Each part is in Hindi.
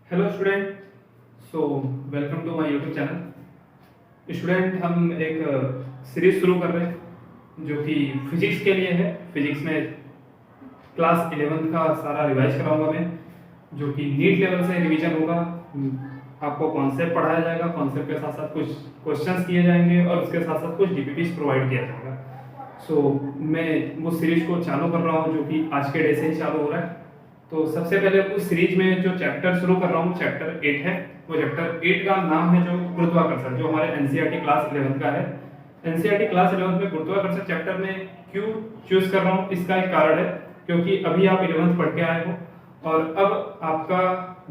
Hello student. So welcome to my YouTube channel. Student, हम एक सीरीज शुरू कर रहे हैं जो कि फिजिक्स के लिए है। फिजिक्स में क्लास 11th का सारा रिवाइज कराऊंगा मैं, जो कि नीट लेवल से रिवीजन होगा। आपको कॉन्सेप्ट पढ़ाया जाएगा, कॉन्सेप्ट के साथ साथ कुछ क्वेश्चंस किए जाएंगे और उसके साथ साथ कुछ डीपीपीस प्रोवाइड किया जाएगा। सो मैं वो सीरीज को चालू कर रहा हूँ जो कि आज के डे से ही चालू हो रहा है। तो सबसे पहले उस सीरीज में जो चैप्टर शुरू कर रहा हूँ, चैप्टर 8 है। वो चैप्टर 8 का नाम है जो गुरुत्वाकर्षण, जो हमारे एनसीईआरटी क्लास 11 का है। एनसीईआरटी क्लास 11 में गुरुत्वाकर्षण चैप्टर में क्यों चूज कर रहा हूँ, इसका एक कारण है क्योंकि अभी आप 11th पढ़ के आए हो और अब आपका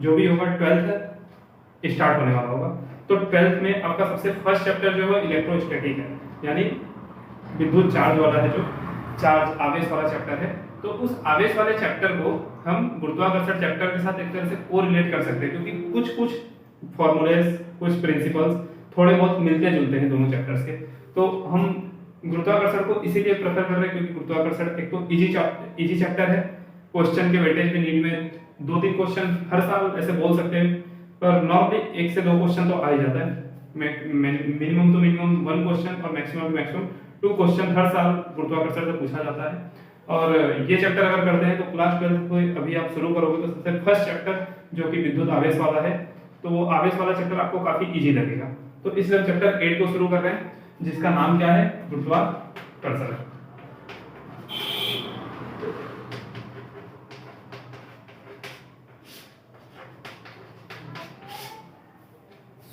जो भी होगा 12th स्टार्ट होने वाला होगा। तो 12th में आपका सबसे फर्स्ट चैप्टर जो है इलेक्ट्रोस्टैटिक है, यानी विद्युत चार्ज वाला है, जो चार्ज आवेश वाला चैप्टर है। तो उस आवेश वाले चैप्टर को हम गुरुत्वाकर्षण चैप्टर के साथ एक तरह से कोरिलेट कर सकते हैं, क्योंकि कुछ कुछ फॉर्मूलेस, कुछ प्रिंसिपल्स थोड़े बहुत मिलते जुलते हैं दोनों चैप्टर्स के। तो हम गुरुत्वाकर्षण को इसीलिए प्रेफर कर रहे हैं क्योंकि गुरुत्वाकर्षण एक तो इजी चैप्टर है। क्वेश्चन के वेटेज में नीट में 2-3 क्वेश्चन हर साल ऐसे बोल सकते हैं, पर नॉर्मली 1 से 2 क्वेश्चन तो आ ही जाता है। मिनिमम तो मिनिमम 1 क्वेश्चन और मैक्सिमम 2 क्वेश्चन हर साल गुरुत्वाकर्षण से पूछा जाता है। और ये चैप्टर अगर करते हैं तो क्लास 12 को अभी आप शुरू करोगे तो सबसे फर्स्ट चैप्टर जो कि विद्युत आवेश वाला है, तो वो आवेश वाला चैप्टर आपको काफी इजी लगेगा। तो इसलिए चैप्टर 8 को शुरू कर रहे हैं, जिसका नाम क्या है, गुरुत्वाकर्षण।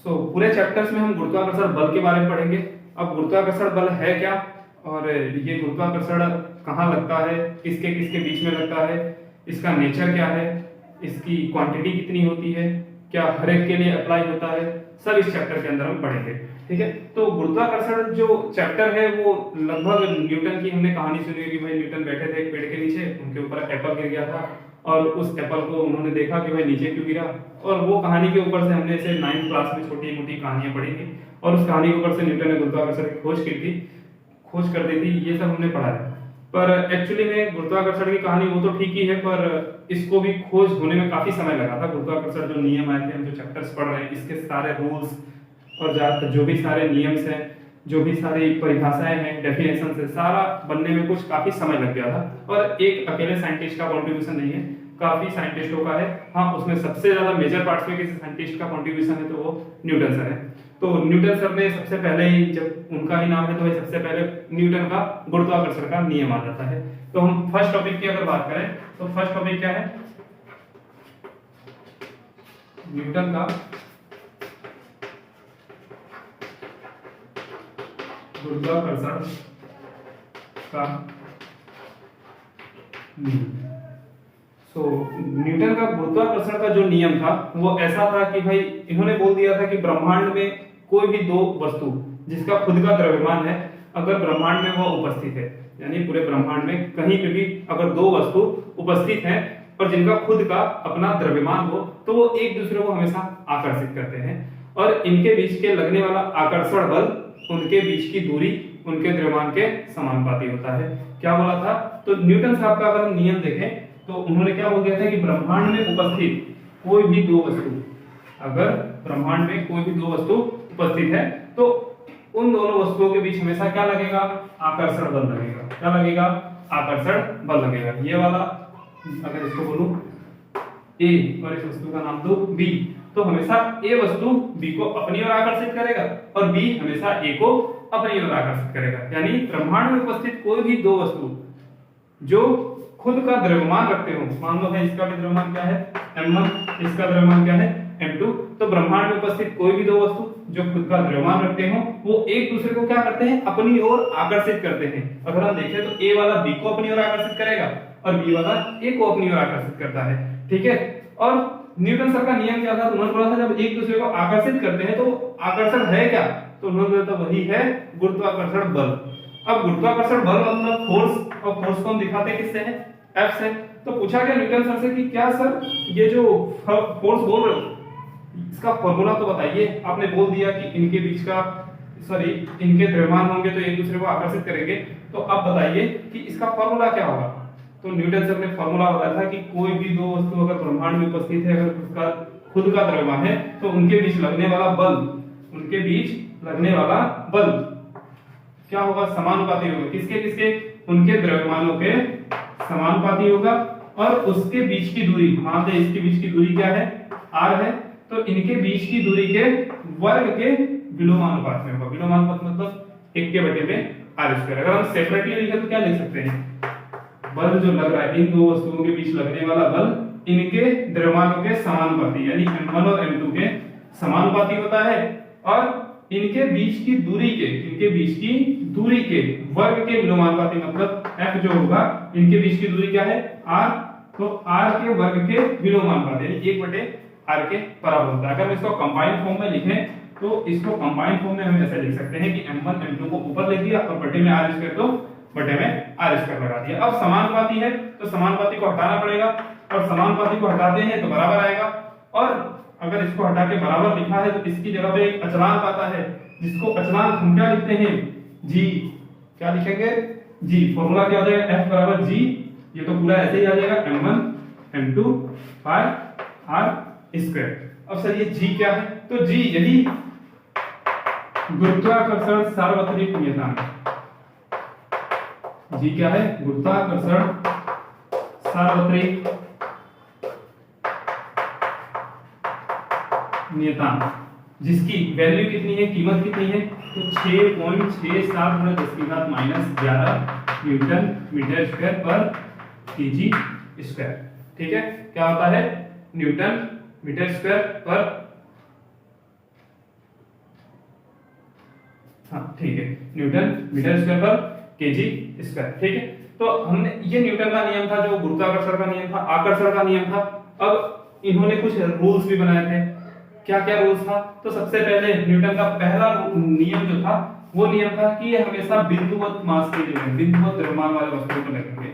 पूरे चैप्टर्स में हम गुरुत्वाकर्षण बल के बारे में पढ़ेंगे। अब गुरुत्वाकर्षण बल है क्या, और ये गुरुत्वाकर्षण कहाँ लगता है, किसके किसके बीच में लगता है, इसका नेचर क्या है, इसकी क्वांटिटी कितनी होती है, क्या हर एक के लिए अप्लाई होता है, सब इस चैप्टर के अंदर हम पढ़ेंगे। ठीक है। तो गुरुत्वाकर्षण जो चैप्टर है वो लगभग न्यूटन की हमने कहानी सुनी होगी। भाई न्यूटन बैठे थे एक पेड़ के नीचे, उनके ऊपर एप्पल गिर गया था और उस एप्पल को उन्होंने देखा कि भाई नीचे क्यों गिरा, और वो कहानी के ऊपर से हमने इसे 9th क्लास में छोटी मोटी कहानियां पढ़ी थी और उस कहानी के ऊपर से न्यूटन ने गुरुत्वाकर्षण की खोज कर दी थी। ये सब हमने पढ़ा है। पर एक्चुअली में गुरुत्वाकर्षण की कहानी वो तो ठीक ही है, पर इसको भी खोज होने में काफी समय लगा था। गुरुत्वाकर्षण जो नियम आए थे, हम जो चैप्टर्स पढ़ रहे हैं, इसके सारे रूल्स और जो भी सारे नियम्स हैं, जो भी सारी परिभाषाएं हैं, डेफिनेशन है, सारा बनने में कुछ काफी समय लग गया था। और एक अकेले साइंटिस्ट का कॉन्ट्रीब्यूशन नहीं है, काफी साइंटिस्टों का है। हाँ, उसमें सबसे ज्यादा मेजर पार्ट्स में किसी साइंटिस्ट का कॉन्ट्रीब्यूशन है तो वो न्यूटन सर है। तो न्यूटन सर ने सबसे पहले ही, जब उनका ही नाम है तो सबसे पहले न्यूटन का गुरुत्वाकर्षण का नियम आ जाता है। तो हम फर्स्ट टॉपिक की अगर बात करें तो फर्स्ट टॉपिक क्या है, न्यूटन का गुरुत्वाकर्षण का नियम। न्यूटन का गुरुत्वाकर्षण का जो नियम था वो ऐसा था कि भाई इन्होंने बोल दिया था कि ब्रह्मांड में कोई भी दो वस्तु जिसका खुद का द्रव्यमान है, अगर ब्रह्मांड में वो उपस्थित है, यानी पूरे ब्रह्मांड में कहीं पे भी अगर दो वस्तु उपस्थित हैं और जिनका खुद का अपना द्रव्यमान हो, तो वो एक दूसरे को हमेशा आकर्षित करते हैं और इनके बीच के लगने वाला आकर्षण बल उनके बीच की दूरी उनके द्रव्यमान के समानुपाती होता है। क्या बोला था? तो न्यूटन साहब का अगर हम नियम देखें तो उन्होंने क्या बोल दिया था कि ब्रह्मांड में उपस्थित कोई भी दो वस्तु, अगर ब्रह्मांड में कोई भी दो वस्तु उपस्थित है तो उन दोनों वस्तुओं के बीच हमेशा क्या लगेगा? आकर्षण बल लगेगा। क्या लगेगा? आकर्षण बल लगेगा। ये वाला अगर इसको बोलूं ए और इस वस्तु का नाम दो बी, तो हमेशा ए वस्तु बी को अपनी ओर आकर्षित करेगा और बी हमेशा ए को अपनी ओर आकर्षित करेगा। यानी ब्रह्मांड में उपस्थित कोई भी दो वस्तु जो खुद का द्रव्यमान रखते हो, मान लो भाई इसका भी द्रव्यमान क्या है m1, इसका द्रव्यमान क्या है m2, तो ब्रह्मांड में उपस्थित कोई भी दो वस्तु जो खुद का द्रव्यमान रखते हो वो एक दूसरे को क्या करते हैं? अपनी ओर आकर्षित करते हैं। अगर हम देखें तो a वाला b को अपनी ओर आकर्षित करेगा और b वाला a को अपनी ओर आकर्षित करता है। ठीक है। और न्यूटन सर का नियम क्या था? उन्होंने बोला था जब एक दूसरे को आकर्षित करते हैं तो आकर्षण है क्या? तो उन्होंने बोला वही है गुरुत्वाकर्षण बल। अब गुरुत्वाकर्षण बल मतलब फोर्स, और फोर्स को हम दिखाते हैं किससे है? F से। तो पूछा गया न्यूटन सर से कि क्या सर ये जो फोर्स बोल रहे हो इसका फॉर्मूला तो बताइए। आपने बोल दिया कि इनके बीच का इनके द्रव्यमान होंगे तो एक दूसरे को आकर्षित करेंगे, तो अब बताइए कि इसका फॉर्मूला क्या होगा। तो न्यूटन सर ने फॉर्मूला बताया था कि कोई भी दो वस्तु अगर ब्रह्मांड में उपस्थित है, अगर उसका खुद का द्रव्यमान है तो उनके बीच लगने वाला बल, उनके बीच लगने वाला बल क्या होगा, समानुपाती होगा। किसके किसके, उनके द्रव्यमानों के समानुपाती होगा। और उसके बीच की दूरी, मान लें इसके बीच की दूरी क्या है, r है, तो इनके बीच की दूरी के वर्ग के विलोमानुपात में होगा। विलोमानुपात मतलब 1 के बटे में r स्क्वायर। अगर हम सेपरेटली लिखें तो क्या लिख सकते हैं, बल जो लग रहा है इन दो वस्तुओं के बीच लगने वाला बल इनके द्रव्यमानों के समानुपाती यानी m1 और m2 के समानुपाती होता है। और इनके बीच की दूरी के, इनके बीच की दूरी के वर्ग के विलोमानुपाती मतलब f जो होगा, इनके बीच की दूरी क्या है r, तो r के वर्ग के विलोमानुपाती यानी 1 बटे r के बराबर होता है। अगर हम इसको कंबाइंड फॉर्म में लिखें तो इसको कंबाइंड फॉर्म में हम ऐसे लिख सकते हैं कि m1 m2 को ऊपर लिख दिया और बटे में r स्क्वायर तो बटे में r स्क्वायर लगा दिया। अब समानुपाती है तो समानुपाती को हटाना पड़ेगा और समानुपाती को हटाते हैं तो बराबर आएगा। और अगर इसको हटा के बराबर लिखा है तो इसकी जगह पे एक अचलांक आता है जिसको अचलांक हम क्या लिखते हैं, g। क्या लिखेंगे, g। फॉर्मूला क्या हो जाएगा, f बराबर g। ये तो पूरा ऐसे ही आ जाएगा m1 m2 by r square. अब सर ये g क्या है, तो g यही गुरुत्वाकर्षण सार्वत्रिक नियतांक। g क्या है, गुरुत्वाकर्षण सार्वत्रिक नियतांक, जिसकी वैल्यू कितनी है, कीमत कितनी है, तो 6.67 × 10⁻11 न्यूटन मीटर स्क्वायर पर केजी स्क्वायर। ठीक है, क्या होता है, न्यूटन मीटर स्क्वायर पर, हाँ ठीक है, न्यूटन मीटर स्क्वायर पर केजी स्क्वायर। ठीक है, तो हमने ये न्यूटन का नियम था जो गुरुत्वाकर्षण का नियम था, आकर्षण का नियम था। अब इन्होंने कुछ रूल्स भी बनाए थे। क्या क्या रूल्स था, तो सबसे पहले न्यूटन का पहला नियम जो था वो नियम था कि ये हमेशा बिंदुवत मास के जो है, बिंदुवत द्रव्यमान वाले वस्तुओं पर लगेंगे।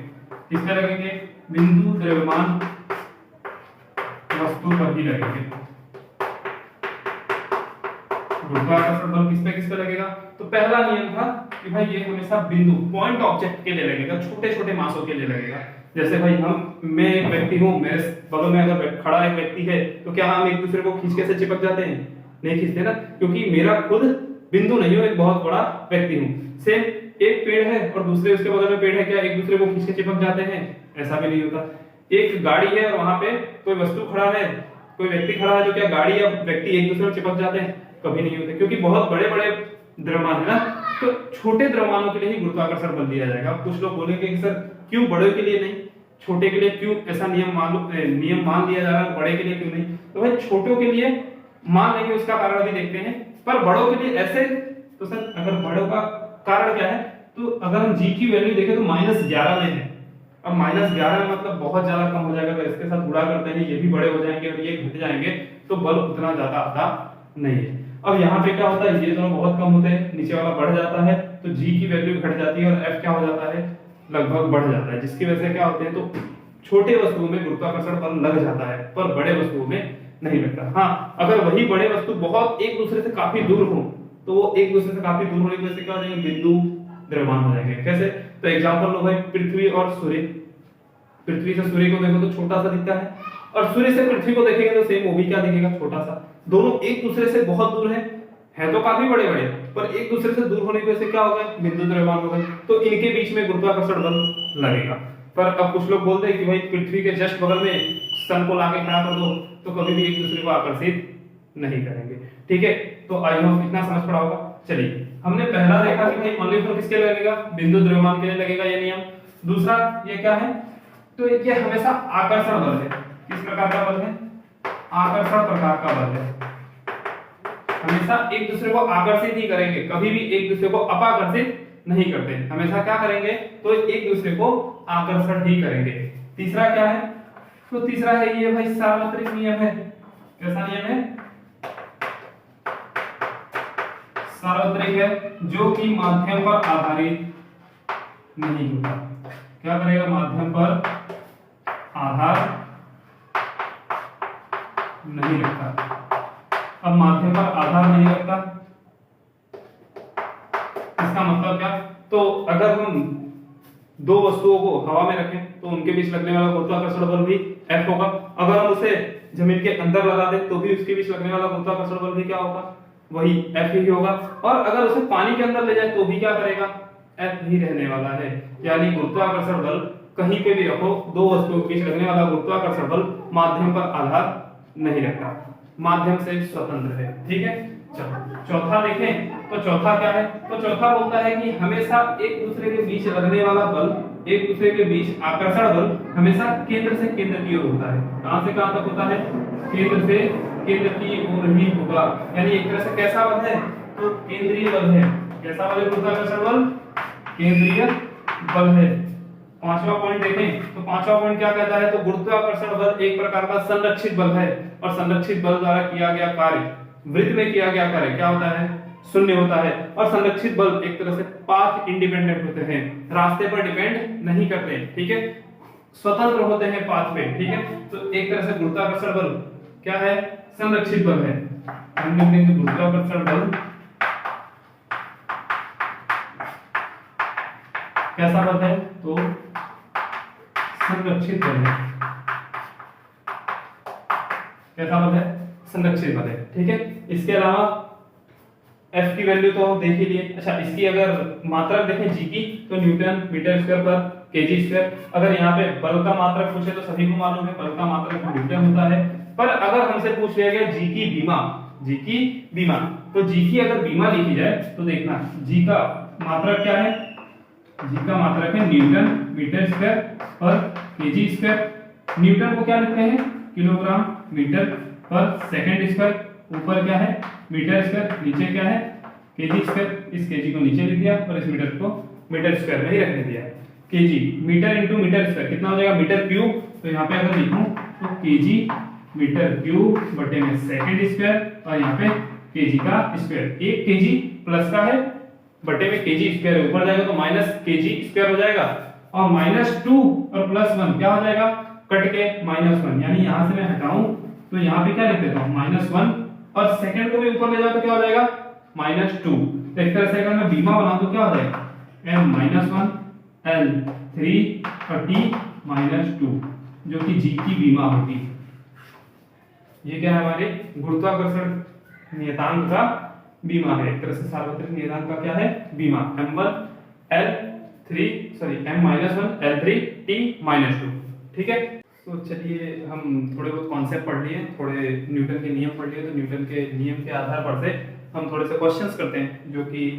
किस पे लगेंगे, बिंदु द्रव्यमान वस्तु पर ही लगेंगे। गुरुत्वाकर्षण बल किस पे लगेगा, तो पहला नियम था कि भाई ये हमेशा बिंदु पॉइंट ऑब्जेक्ट के लिए लगेगा, छोटे छोटे मासों के लिए लगेगा। जैसे भाई मैं एक व्यक्ति हूं, मेरे बगल में अगर खड़ा एक व्यक्ति है तो क्या हम एक दूसरे को खींच के से चिपक जाते हैं, नहीं खींचते ना, क्योंकि मेरा खुद बिंदु नहीं हूं, एक बहुत बड़ा व्यक्ति हूं। सेम एक पेड़ है और दूसरे उसके बगल में पेड़ है, क्या एक दूसरे को खींच के चिपक जाते हैं, ऐसा भी नहीं होता। एक गाड़ी है और वहां पे कोई वस्तु खड़ा है, कोई व्यक्ति खड़ा है, तो क्या गाड़ी या व्यक्ति एक दूसरे को चिपक जाते हैं, कभी नहीं होते, क्योंकि बहुत बड़े बड़े द्रव्यमान है ना, तो छोटे द्रव्यमानों के लिए ही गुरुत्वाकर्षण बल दिया जाएगा। अब कुछ लोग बोलेंगे कि सर क्यों बड़े के लिए नहीं, छोटे के लिए क्यों ऐसा नियम मान लिया जा रहा है, बड़े के लिए क्यों नहीं, तो भाई छोटों के लिए मान लेंगे, उसका कारण अभी देखते हैं, पर बड़ों के लिए ऐसे, तो सर अगर बड़ों का कारण क्या है, तो अगर हम g की वैल्यू देखें तो -11 में है। अब -11 मतलब बहुत ज्यादा कम हो जाएगा, तो इसके साथ गुणा करते हैं, ये भी बड़े हो जाएंगे और ये घट जाएंगे, तो बल उतना ज्यादा आता नहीं है। अब यहाँ पे क्या होता है, ये दोनों बहुत कम होते हैं, नीचे वाला बढ़ जाता है, तो g की वैल्यू घट जाती है और f क्या हो जाता है, लगभग बढ़ जाता है, जिसकी वजह से क्या होते हैं, तो छोटे वस्तुओं में गुरुत्वाकर्षण बल लग जाता है पर बड़े वस्तुओं में नहीं लगता। हाँ, अगर वही बड़े वस्तु बहुत एक दूसरे से काफी दूर हो तो वो एक दूसरे से काफी दूर होने की वजह से क्या हो जाएंगे, बिंदु द्रव्यमान हो जाएंगे। कैसे, तो एग्जांपल लो भाई, पृथ्वी और सूर्य। पृथ्वी से सूर्य को देखो तो छोटा सा दिखता है, और सूर्य से पृथ्वी को देखेंगे तो सेम वो भी क्या दिखेगा, छोटा सा। दोनों एक दूसरे से बहुत दूर है तो काफी बड़े बड़े, पर एक दूसरे से दूर होने की वजह से क्या होगा, बिंदु द्रव्यमान होगा, तो इनके बीच में गुरुत्वाकर्षण बल लगेगा। पर अब कुछ लोग बोलते हैं कि भाई पृथ्वी के जस्ट बगल में सन को लाके खड़ा कर दो तो कभी भी एक दूसरे को आकर्षित नहीं करेंगे। ठीक है, तो आई होप इतना समझ पड़ा होगा। चलिए, हमने पहला देखा कि भाई ओनली फॉर किसके लिए लगेगा, बिंदु द्रव्यमान के लिए लगेगा ये नियम। दूसरा ये क्या है, तो ये हमेशा आकर्षण बल है। किस प्रकार का बल है, आकर्षण प्रकार का बल है। हमेशा एक दूसरे को आकर्षित ही करेंगे, कभी भी एक दूसरे को अपाकर्षित नहीं करते, हमेशा क्या करेंगे, तो एक दूसरे को आकर्षण ही करेंगे। तीसरा क्या है, तो तीसरा है ये भाई सार्वत्रिक नियम है। कैसा नियम है, सार्वत्रिक है, जो कि माध्यम पर आधारित नहीं होता। क्या करेगा, माध्यम पर आधार नहीं रखता। अब माध्यम पर आधार नहीं रखता, इसका मतलब क्या, तो अगर हम दो वस्तुओं को हवा में रखें तो उनके बीच लगने वाला गुरुत्वाकर्षण बल भी F होगा। अगर हम उसे जमीन के अंदर लगा दे तो भी उसके बीच लगने वाला गुरुत्वाकर्षण बल भी क्या होगा, वही F ही होगा। और अगर उसे पानी के अंदर ले जाए तो भी क्या करेगा, F ही रहने वाला है। यानी गुरुत्वाकर्षण बल कहीं पे भी रखो, दो वस्तुओं के बीच लगने वाला गुरुत्वाकर्षण बल माध्यम पर आधार नहीं रखता, माध्यम से स्वतंत्र है। ठीक है, चलो चौथा देखें तो चौथा क्या है, तो चौथा बोलता है कि हमेशा एक दूसरे के बीच लगने वाला बल, एक दूसरे के बीच आकर्षण बल हमेशा केंद्र से केंद्र की ओर होता है। कहां से कहां तक होता है, केंद्र से केंद्र की ओर ही होगा। यानी एक तरह से कैसा बल है, तो केंद्रीय बल है। कैसा बल है गुरुत्वाकर्षण बल, केंद्रीय बल है। पांचवा पॉइंट देखें तो पांचवा पॉइंट क्या कहता है, तो गुरुत्वाकर्षण बल एक प्रकार का संरक्षित बल है और संरक्षित बल द्वारा किया गया कार्य, वृत्त में किया गया कार्य क्या होता है, शून्य होता है। और संरक्षित बल एक तरह से पाथ इंडिपेंडेंट होते हैं, रास्ते पर डिपेंड नहीं करते। ठीक है, स्वतंत्र होते हैं पाथ पे। ठीक है, तो एक तरह से गुरुत्वाकर्षण बल क्या है, संरक्षित बल है। हम लिखेंगे गुरुत्वाकर्षण बल कैसा बल है, तो संरक्षित बल है। कैसा बल है, संरक्षित बल है। ठीक है, इसके अलावा F की वैल्यू तो हम देख ही लिए। अच्छा, इसकी अगर मात्रक देखें G की, तो न्यूटन मीटर स्क्वायर पर केजी स्क्वायर। अगर यहाँ पे बल का मात्रक पूछे तो सभी को मालूम है बल का मात्रक न्यूटन होता है। पर अगर हमसे पूछ लिया गया G की बीमा, G की बीमा, तो G की अगर बीमा लिखी जाए तो देखना G का मात्रक क्या है, G का मात्रक है न्यूटन मीटर स्क्वायर पर केजी स्क्वायर। न्यूटन को क्या लिखते हैं, किलोग्राम मीटर पर सेकंड स्क्वायर। ऊपर क्या है, मीटर स्क्वायर, नीचे क्या है, केजी स्क्वायर। इस केजी को नीचे लिख दिया और इस मीटर को मीटर स्क्वायर में ही रखने दिया। KG metre into metre square कितना हो जाएगा, मीटर क्यूब। तो यहाँ पे अगर लिखूं तो केजी मीटर क्यूब बटे में सेकंड स्क्वायर और यहाँ पे केजी का स्क्वायर। एक केजी प्लस का है बटे में केजी स्क्वायर, ऊपर जाएगा तो माइनस केजी स्क्वायर हो जाएगा। और -2 और +1 क्या हो जाएगा, कट के -1। यानी यहां से मैं हटाऊं तो यहाँ पे क्या लिख देता हूं -1 और सेकंड को भी ऊपर ले जाओ तो क्या हो जाएगा -2। तो एक तरह से अगर मैं बीमा बनाऊं तो क्या हो जाएगा m-1 L3 और t-2 जो कि G की बीमा होगी। ये क्या है, हमारे गुरुत्वाकर्षण नियतांक का बीमा है। एक तरह से सार्वत्रिक नियतांक का क्या है, बीमा m1 L3 t-2। ठीक है, तो चलिए हम थोड़े बहुत कॉन्सेप्ट पढ़ लिए, थोड़े न्यूटन के नियम पढ़ लिए। तो न्यूटन के नियम के आधार पर से हम थोड़े से क्वेश्चंस करते हैं जो कि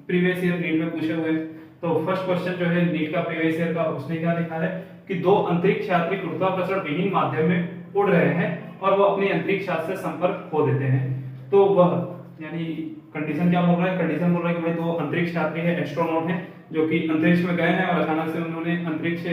प्रीवियस ईयर नीट में पूछे हुए हैं। तो फर्स्ट क्वेश्चन जो है नीट का प्रीवियस ईयर का, उसने क्या लिखा है कि दो अंतरिक्ष यात्री गुरुत्वाकर्षण विहीन माध्यम में उड़ रहे हैं और वो अपने अंतरिक्ष यान से संपर्क खो देते हैं। तो वह यानी कंडीशन क्या बोल रहा है, कंडीशन बोल रहा है कि भाई दो अंतरिक्ष यात्री है, एस्ट्रोनॉट हैं, जो कि अंतरिक्ष में गए हैं और अचानक से उन्होंने अंतरिक्ष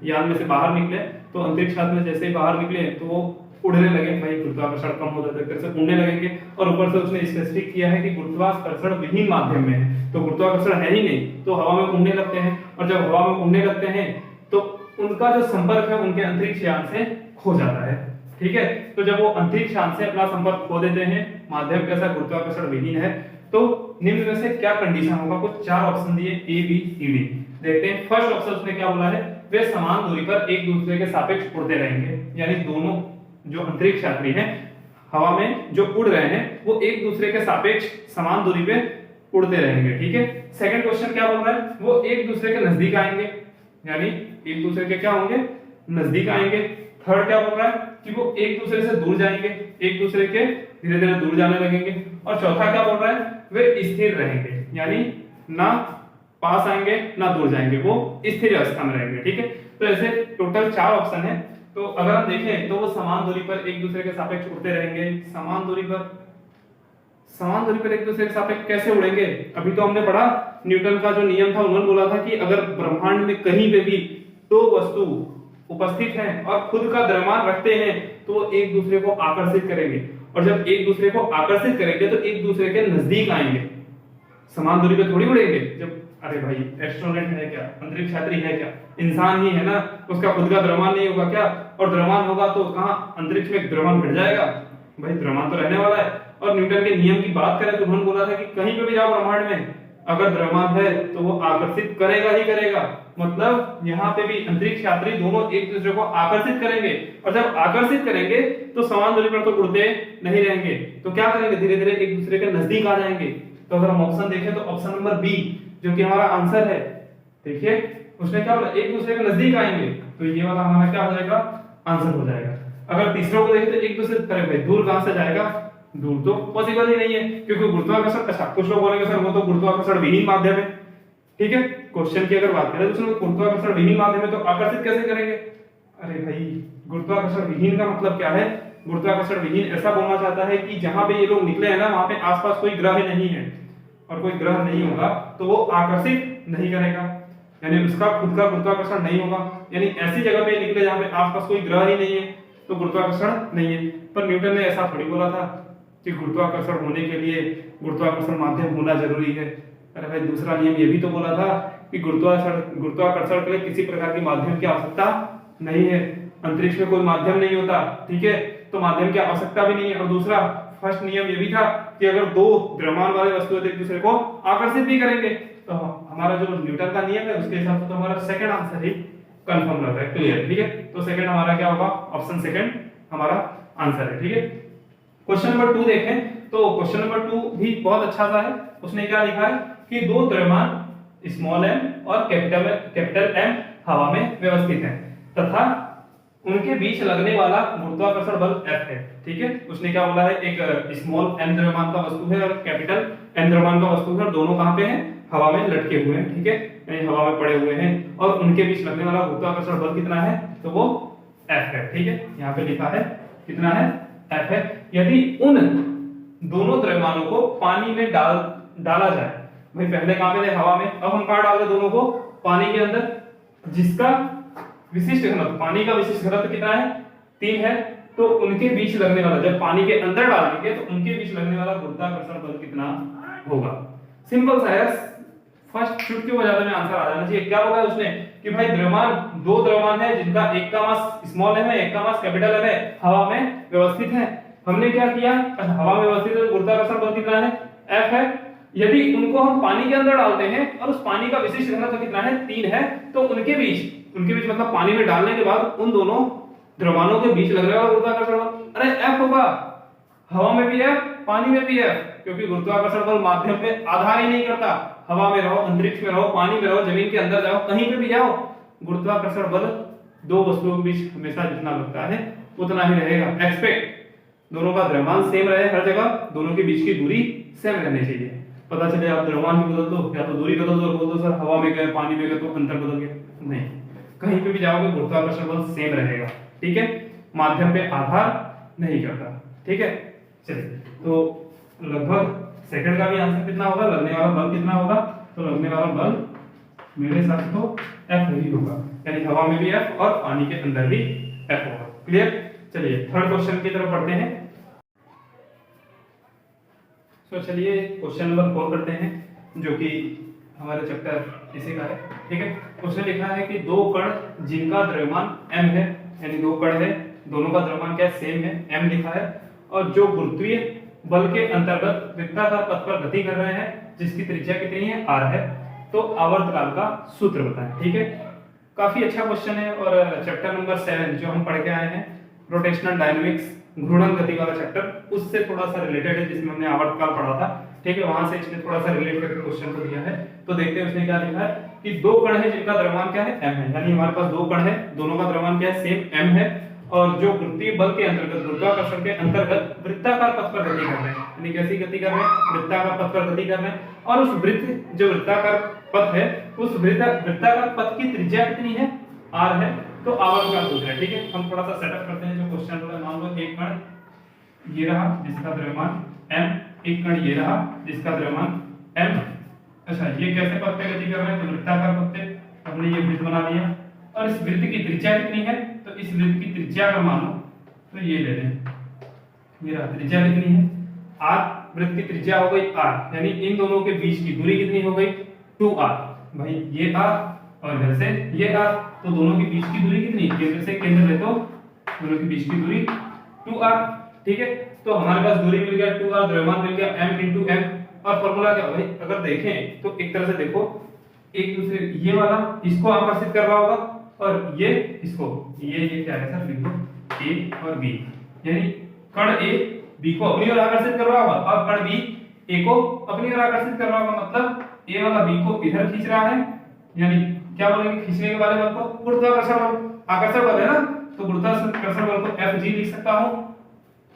यान में से बाहर निकले। तो अंतरिक्ष यान में जैसे ही बाहर निकले तो वो उड़ने लगे, भाई गुरुत्वाकर्षण कम हो जाता है, उड़ने लगेंगे। और ऊपर से उसने स्पेसिफिक किया है कि गुरुत्वाकर्षण विहीन माध्यम में है, तो गुरुत्वाकर्षण है ही नहीं, तो हवा में उड़ने लगते हैं। और जब हवा में उड़ने लगते हैं तो उनका जो संपर्क है उनके अंतरिक्ष यान से खो जाता है। ठीक है, तो जब वो अंतरिक्ष यान से अपना संपर्क खो देते हैं, माध्यम कैसा गुरुत्वाकर्षण विहीन है, तो निम्न में से क्या कंडीशन होगा। कुछ 4 ऑप्शन दिए A B C D, देखते हैं। फर्स्ट ऑप्शन उसने क्या बोला है, वे समान दूरी पर एक दूसरे के सापेक्ष उड़ते रहेंगे। यानी दोनों जो अंतरिक्ष यात्री हैं हवा में जो उड़ रहे हैं वो एक दूसरे के सापेक्ष समान दूरी पे उड़ते रहेंगे। ठीक है, सेकंड क्वेश्चन क्या बोल रहा है, वो एक दूसरे के नजदीक आएंगे, यानी एक दूसरे के क्या होंगे, नजदीक आएंगे। थर्ड क्या बोल रहा है कि वो एक दूसरे से दूर जाएंगे, एक दूसरे के धीरे धीरे दूर जाने लगेंगे। और चौथा क्या बोल रहा है, वे स्थिर रहेंगे, यानी ना पास आएंगे ना दूर जाएंगे, वो स्थिर अवस्था में रहेंगे। ठीक है, तो ऐसे टोटल 4 ऑप्शन है। तो अगर हम देखें तो वो समान दूरी पर एक दूसरे के सापेक्ष उड़ते रहेंगे। समान दूरी पर एक दूसरे के सापेक्ष कैसे उड़ेंगे, अभी तो हमने पढ़ा न्यूटन का जो नियम था, उन्होंने बोला था कि अगर ब्रह्मांड में कहीं पे भी दो वस्तु उपस्थित हैं और खुद का द्रव्यमान रखते हैं तो वो एक दूसरे को आकर्षित करेंगे, और जब एक दूसरे को आकर्षित करेंगे तो एक दूसरे के नजदीक आएंगे। समान दूरी पे थोड़ी उड़ेंगे। जब अरे भाई एस्ट्रोनॉट है क्या, अंतरिक्ष यात्री है क्या, इंसान ही है ना, उसका खुद का द्रव्यमान नहीं होगा क्या, और द्रव्यमान होगा तो कहाँ अंतरिक्ष में द्रव्यमान घट जाएगा, भाई द्रव्यमान तो रहने वाला है। और न्यूटन के नियम की बात करें तो उन्होंने बोला था कि कहीं पे भी जाओ ब्रह्मांड में अगर द्रव्यमान है तो वो आकर्षित करेगा ही करेगा। मतलब यहाँ पे भी अंतरिक्ष यात्री दोनों एक दूसरे को आकर्षित करेंगे, और जब आकर्षित करेंगे तो समान दूरी पर तो उड़ते नहीं रहेंगे, तो क्या करेंगे, धीरे धीरे एक दूसरे के नजदीक आ जाएंगे। तो अगर हम ऑप्शन देखें तो ऑप्शन नंबर बी जो कि हमारा आंसर है, देखिए उसने क्या बोला, एक दूसरे के नजदीक आएंगे, तो ये वाला हमारा क्या हो जाएगा, आंसर हो जाएगा। अगर तीसरे को देखें तो एक दूसरे तरफ भाई दूर कहां से जाएगा, दूर तो पॉसिबल ही नहीं है, क्योंकि गुरुत्वाकर्षण, अच्छा कुछ लोग बोलेंगे सर वो तो गुरुत्वाकर्षण विहीन माध्यम है, ठीक है, क्वेश्चन की अगर बात करें तो उसमें गुरुत्वाकर्षण विहीन माध्यम है तो आकर्षित कैसे करेंगे। अरे भाई गुरुत्वाकर्षण विहीन का मतलब क्या है, गुरुत्वाकर्षण विहीन ऐसा बोलना चाहता है कि जहां पे ये लोग निकले हैं ना वहां पे आसपास कोई ग्रह नहीं है, और कोई ग्रह नहीं होगा तो वो आकर्षित नहीं करेगा, यानी उसका खुद का गुरुत्वाकर्षण नहीं होगा, यानी ऐसी जगह पे निकले जहां पे आसपास कोई ग्रह ही नहीं है तो गुरुत्वाकर्षण नहीं है। पर न्यूटन ने ऐसा थोड़ी बोला था कि गुरुत्वाकर्षण होने के लिए गुरुत्वाकर्षण माध्यम होना जरूरी है। अरे भाई दूसरा नियम ये भी तो बोला था कि गुरुत्वाकर्षण के लिए किसी प्रकार की माध्यम की आवश्यकता नहीं है, अंतरिक्ष में कोई माध्यम नहीं होता, ठीक है, तो माध्यम की आवश्यकता भी नहीं है। और दूसरा फर्स्ट नियम ये भी था कि अगर दो द्रव्यमान वाले वस्तुएं एक दूसरे को आकर्षित भी करेंगे, तो हमारा जो न्यूटन का नियम है उसके हिसाब से तो हमारा सेकंड आंसर ही कंफर्म लग रहा है, क्लियर, ठीक है। तो सेकंड हमारा क्या होगा, ऑप्शन सेकंड हमारा आंसर है, ठीक है। क्वेश्चन नंबर 2 देखें तो क्वेश्चन नंबर 2 भी बहुत अच्छा सा है। उसने क्या लिखा है कि दो द्रव्यमान स्मॉल m और कैपिटल M हवा में व्यवस्थित हैं तथा उनके बीच लगने वाला गुरुत्वाकर्षण बल F है, ठीक है। उसने क्या बोला है, एक स्मॉल m द्रव्यमान का वस्तु है और कैपिटल M द्रव्यमान का वस्तु है, और दोनों कहां पे हैं, हवा में लटके हुए हैं, ठीक है, यानी हवा में पड़े हुए हैं, और उनके बीच लगने वाला गुरुत्वाकर्षण बल कितना है, तो वो F है, ठीक है, यहाँ पे लिखा है कितना है, F है। यदि उन दोनों द्रव्यमानों को पानी में डाला जाए, भाई पहले कहां पे थे, हवा में, अब हम कहां डाल रहे दोनों को, पानी के अंदर, जिसका विशिष्ट घनत्व, पानी का विशिष्ट घनत्व कितना है, 3 है, तो उनके बीच लगने वाला, जब पानी के अंदर डालेंगे तो उनके बीच लगने वाला गुरुत्वाकर्षण बल कितना होगा। सिंपल सा है, फर्स्ट चुटकी बजाने में आंसर आ जाना चाहिए। क्या बोला उसने कि भाई द्रव्यमान, दो द्रव्यमान है जिनका एक का मास स्मॉल m है, एक का मास कैपिटल M है, हवा में व्यवस्थित है। हमने क्या किया, हवा में व्यवस्थित है, गुरुत्वाकर्षण बल कितना है, F है। यदि उनको हम पानी के अंदर डालते हैं और उस पानी का विशिष्ट घनत्व कितना है, 3 है, तो उनके बीच मतलब पानी में डालने के बाद उन दोनों द्रव्यमानों के बीच लगने वाला गुरुत्वाकर्षण बल, अरे F होगा, हवा में भी F, पानी में भी F, क्योंकि गुरुत्वाकर्षण बल माध्यम पे आधार ही नहीं करता, हवा में रहो, अंतरिक्ष में रहो, पानी में रहो, जमीन के अंदर जाओ, कहीं पे भी जाओ, गुरुत्वाकर्षण बल दो वस्तुओं के बीच हमेशा जितना लगता है उतना ही रहेगा। एक्सपेक्ट दोनों का द्रव्यमान सेम रहे हर जगह, दोनों के बीच की दूरी सेम रहनी चाहिए। पता चले आप द्रव्यमान भी बदल दो या तो दूरी बदल दो, बोल दो सर हवा में गए, पानी में गए तो अंतर बदल गया, नहीं, कहीं पे भी जाओगे गुरुत्वाकर्षण बल सेम रहेगा, ठीक है, माध्यम पे आधार नहीं करता, ठीक है। चलिए, तो लगभग सेकंड का भी आंसर कितना होगा, लगने वाला बल कितना होगा, तो लगने वाला बल मेरे हिसाब से तो F ही होगा, यानी हवा में भी F और पानी के अंदर भी F होगा, क्लियर। चलिए थर्ड क्वेश्चन की तरफ बढ़ते हैं। तो चलिए क्वेश्चन नंबर 4 करते हैं, जो कि हमारे चैप्टर इसी का है, ठीक है। उसने लिखा है कि दो कण जिनका द्रव्यमान m है, यानी दो कण है, दोनों का द्रव्यमान क्या सेम है, m लिखा है, और जो गुरुत्वीय बल के अंतर्गत वृत्ताकार पथ पर गति कर रहे हैं, जिसकी त्रिज्या कितनी है, r है, तो आवर्तकाल का सूत्र बताएं, ठीक है। काफी अच्छा क्वेश्चन है, और चैप्टर नंबर 7 जो हम पढ़ के आए हैं, रोटेशनल डायनामिक्स, घूर्णन गति वाला चैप्टर, उससे थोड़ा सा रिलेटेड है, जिसमें हमने आवर्तकाल पढ़ा था, ठीक है, वहां से इसने थोड़ा सा रिलेट करके क्वेश्चन को दिया है। तो देखते हैं उसने क्या लिखा है कि दो कण है जिनका द्रव्यमान क्या है, m है, यानी हमारे पास दो कण है, दोनों का द्रव्यमान क्या है, सेम m है, और जो गुरुत्वीय बल के अंतर्गत, गुरुत्वाकर्षण के अंतर्गत वृत्ताकार पथ पर गति कर रहे हैं, यानी कैसी गति कर रहे हैं, वृत्ताकार पथ पर गति कर रहे हैं, और उस वृत्त जो वृत्ताकार पथ है, उस वृत्ताकार पथ की त्रिज्या कितनी है, r है, तो आवर्तकाल सूत्र है, ठीक है। हम थोड़ा सा सेटअप करते हैं जो क्वेश्चन बोला। मान लो एक कण ये रहा जिसका द्रव्यमान m, एक कण ये रहा जिसका द्रव्यमान m, अच्छा ये कैसे पथ पे गति कर रहे हैं, तो वृत्ताकार पथ पे, हमने ये वृत्त बना लिया, और इस वृत्त की त्रिज्या कितनी है, तो इस वृत्त की त्रिज्या का मान लो तो ये ले लें, ये रहा त्रिज्या कितनी है, r, वृत्त की त्रिज्या हो गई r, यानी इन दोनों के बीच की दूरी कितनी हो गई, 2r, भाई ये r और इधर से ये r, तो दोनों के बीच की दूरी कितनी, केंद्र से केंद्र ले तो दोनों के बीच की दूरी 2r, ठीक है। तो हमारे पास दूरी मिल गया 2r, द्रव्यमान मिल गया m into m, और फॉर्मूला क्या भाई अगर देखें तो एक तरह से देखो एक दूसरे ये वाला इसको आकर्षित कर रहा होगा और ये इसको ये क्या है सर लिखो A और B यानी कण A B को अपनी ओर आकर्षित कर रहा होगा और कण B A को अपनी ओर आकर्षित कर रहा होगा मतलब A वाला B को इधर खींच रहा है यानी क्या बोलेंगे खींचने के वाले बल को गुरुत्वाकर्षण बल आकर्षण बल है ना तो गुरुत्वाकर्षण बल को Fg लिख सकता हूं।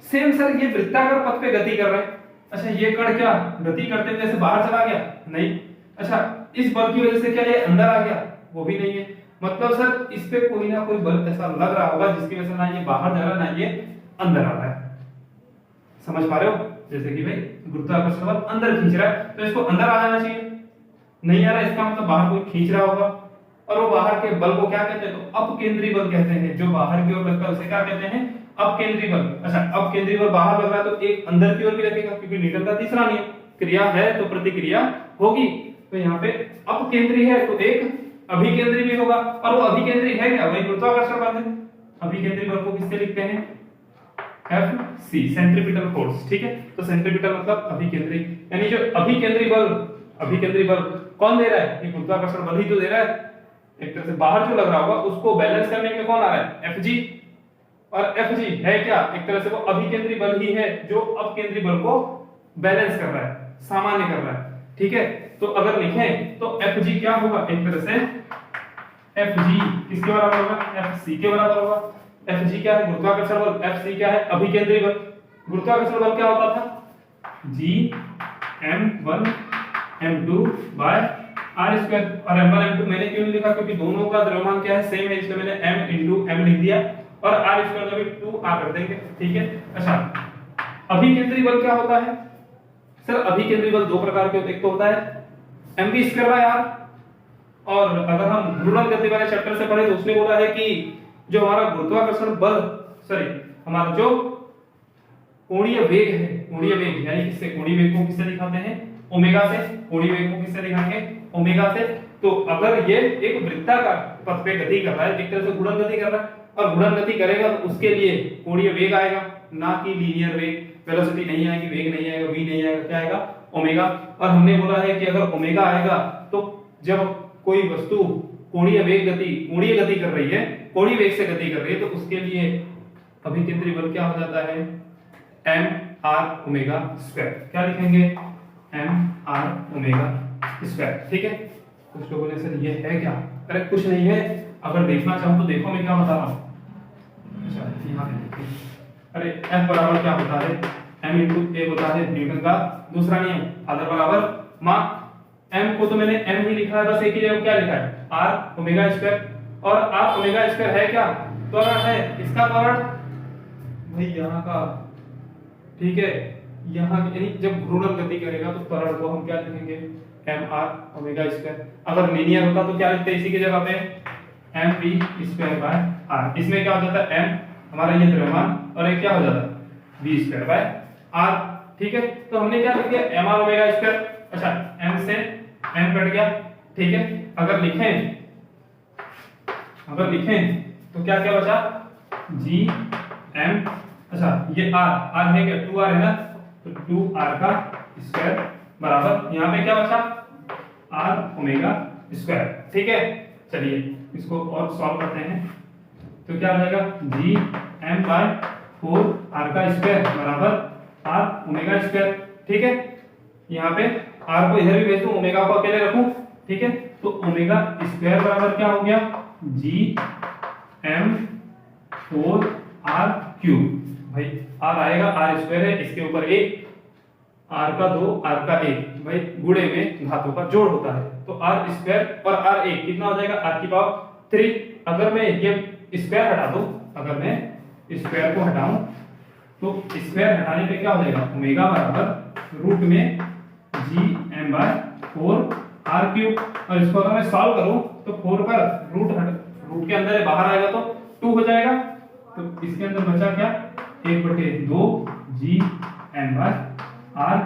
सेम सर ये वृत्ताकार पथ पे गति कर रहे हैं। अच्छा ये कण क्या गति करते हुए जैसे बाहर चला गया नहीं। अच्छा इस बल की वजह से क्या ये अंदर आ गया वो भी नहीं है मतलब सर इस पे कोई ना कोई बल ऐसा लग रहा होगा जिसकी वजह से ना ये बाहर जा रहा है ना ये अंदर आ रहा है। समझ पा रहे हो जैसे कि भाई गुरुत्वाकर्षण बल अंदर खींच रहा है तो इसको अंदर आ जाना चाहिए नहीं आ रहा इसका मतलब बाहर कोई खींच रहा होगा और वो बाहर के बल को क्या कहते हैं तो अपकेंद्री बल कहते हैं जो बाहर की ओर लगता है उसे क्या कहते हैं अपकेंद्री बल। अच्छा अपकेंद्री बल बाहर लग रहा है तो एक अंदर की ओर भी लगेगा क्योंकि न्यूटन का तीसरा नियम क्रिया है तो प्रतिक्रिया होगी तो यहाँ पे अपकेंद्री है तो एक अभिकेंद्री भी होगा और वो अभिकेंद्री है क्या वही गुरुत्वाकर्षण बल है। अभिकेंद्री बल को किससे लिखते हैं Fc सेंट्रीपिटल फोर्स ठीक है तो सेंट्रीपिटल मतलब अभिकेंद्री यानी जो अभिकेंद्री बल कौन दे रहा है ये गुरुत्वाकर्षण बल ही तो दे रहा है। एक तरह से बाहर जो लग रहा होगा उसको बैलेंस करने में कौन आ रहा है Fg और Fg है क्या एक तरह से वो अभिकेंद्री बल ही है जो अपकेंद्री बल को बैलेंस कर रहा है सामान्य कर रहा है ठीक है। तो अगर लिखें तो Fg क्या होगा एक तरह से Fg किसके बराबर होगा Fc के बराबर होगा। Fg क्या है गुरुत्वाकर्षण बल Fc क्या है अभिकेंद्री बल। गुरुत्वाकर्षण बल क्या होता था G m1 m2 by r square और m1 m2 मैंने क्यों नहीं लिखा क्योंकि दोनों का द्रव्यमान क्या है सेम है इसलिए मैंने m into m लिख दिया और r स्क्वायर का भी 2r कर देंगे ठीक है। अच्छा अभिकेंद्री बल क्या होता है सर अभिकेंद्री बल दो प्रकार के होते हैं एक तो होता है mv स्क्वायर बाय r और अगर हम घूर्णन गति वाले चैप्टर से पढ़े तो उसने बोला है कि जो हमारा गुरुत्वाकर्षण बल हमारा जो कोणीय वेग है कोणीय वेग यानी किससे कोणीय वेग को किससे दिखाते हैं ओमेगा से कोणीय वेग को किससे दिखाएंगे ओमेगा से। तो अगर ये एक वृत्ताकार पथ पे गति कर रहा है एक तरह से गुणन गति कर रहा है और गुणन गति करेगा तो उसके लिए कोणीय वेग आएगा ना कि लीनियर वेग वेलोसिटी नहीं आएगी वेग नहीं आएगा v नहीं आएगा क्या आएगा ओमेगा। और हमने बोला है कि अगर ओमेगा आएगा तो जब कोई वस्तु कोणीय गति कर रही है कोणीय वेग से गति कर रही है तो उसके लिए अभिकेंद्री बल क्या हो जाता है m r ओमेगा स्क्वायर क्या लिखेंगे m r ओमेगा स्क्वायर ठीक है। कुछ लोगों ने सर ये है क्या अरे कुछ नहीं है अगर देखना चाहो तो देखो मैं क्या बता रहा हूं। अच्छा यहां पे देखिए अरे F बराबर क्या होता है m into a होता है न्यूटन का दूसरा नियम आधा बराबर मान m को तो मैंने m ही लिखा है बस एक ही जगह क्या लिखा है r ओमेगा स्क्वायर और r ओमेगा स्क्वायर है क्या त्वरण है इसका त्वरण भाई यहां का ठीक है यहां यानी जब घूर्णन गति करेगा तो त्वरण को हम क्या लिखेंगे mr ओमेगा स्क्वायर। अगर लीनियर होता तो क्या लिखते इसी की जगह पे mv स्क्वायर बाय r। इसमें क्या हो जाता है m हमारा ये द्रव्यमान और एक क्या हो जाता है v स्क्वायर बाय r ठीक है। तो हमने क्या लिख दिया mr ओमेगा स्क्वायर। अच्छा m से m कट गया ठीक है। अगर लिखें तो क्या क्या बचा g m अच्छा ये r है क्या 2r है ना तो 2r का स्क्वायर बराबर यहाँ पे क्या बचा r ओमेगा स्क्वायर ठीक है। चलिए इसको और सॉल्व करते हैं तो क्या हो जाएगा g m by 4r का स्क्वायर बराबर r ओमेगा स्क्वायर ठीक है। यहाँ पे r को इधर भी भेज दूं ओमेगा को अकेले रखूं ठीक है। तो ओमेगा स्क्वायर बराबर क्या हो गया g m 4r क्यूब भाई r आएगा r स्क्वायर है इसके ऊपर 1 r का 2 r का 1 भाई गुणे में घातों का जोड़ होता है तो r स्क्वायर और r 1 कितना हो जाएगा r की पावर 3। अगर मैं ये स्क्वायर हटा दूं अगर मैं स्क्वायर को हटाऊं तो स्क्वायर हटाने पे क्या हो जाएगा ओमेगा बराबर रूट में g m by 4 r cube और इसको अगर मैं सॉल्व करूं तो 4 का रूट के अंदर बाहर आएगा तो 2 हो जाएगा तो इसके अंदर बचा क्या 1/2 g m by r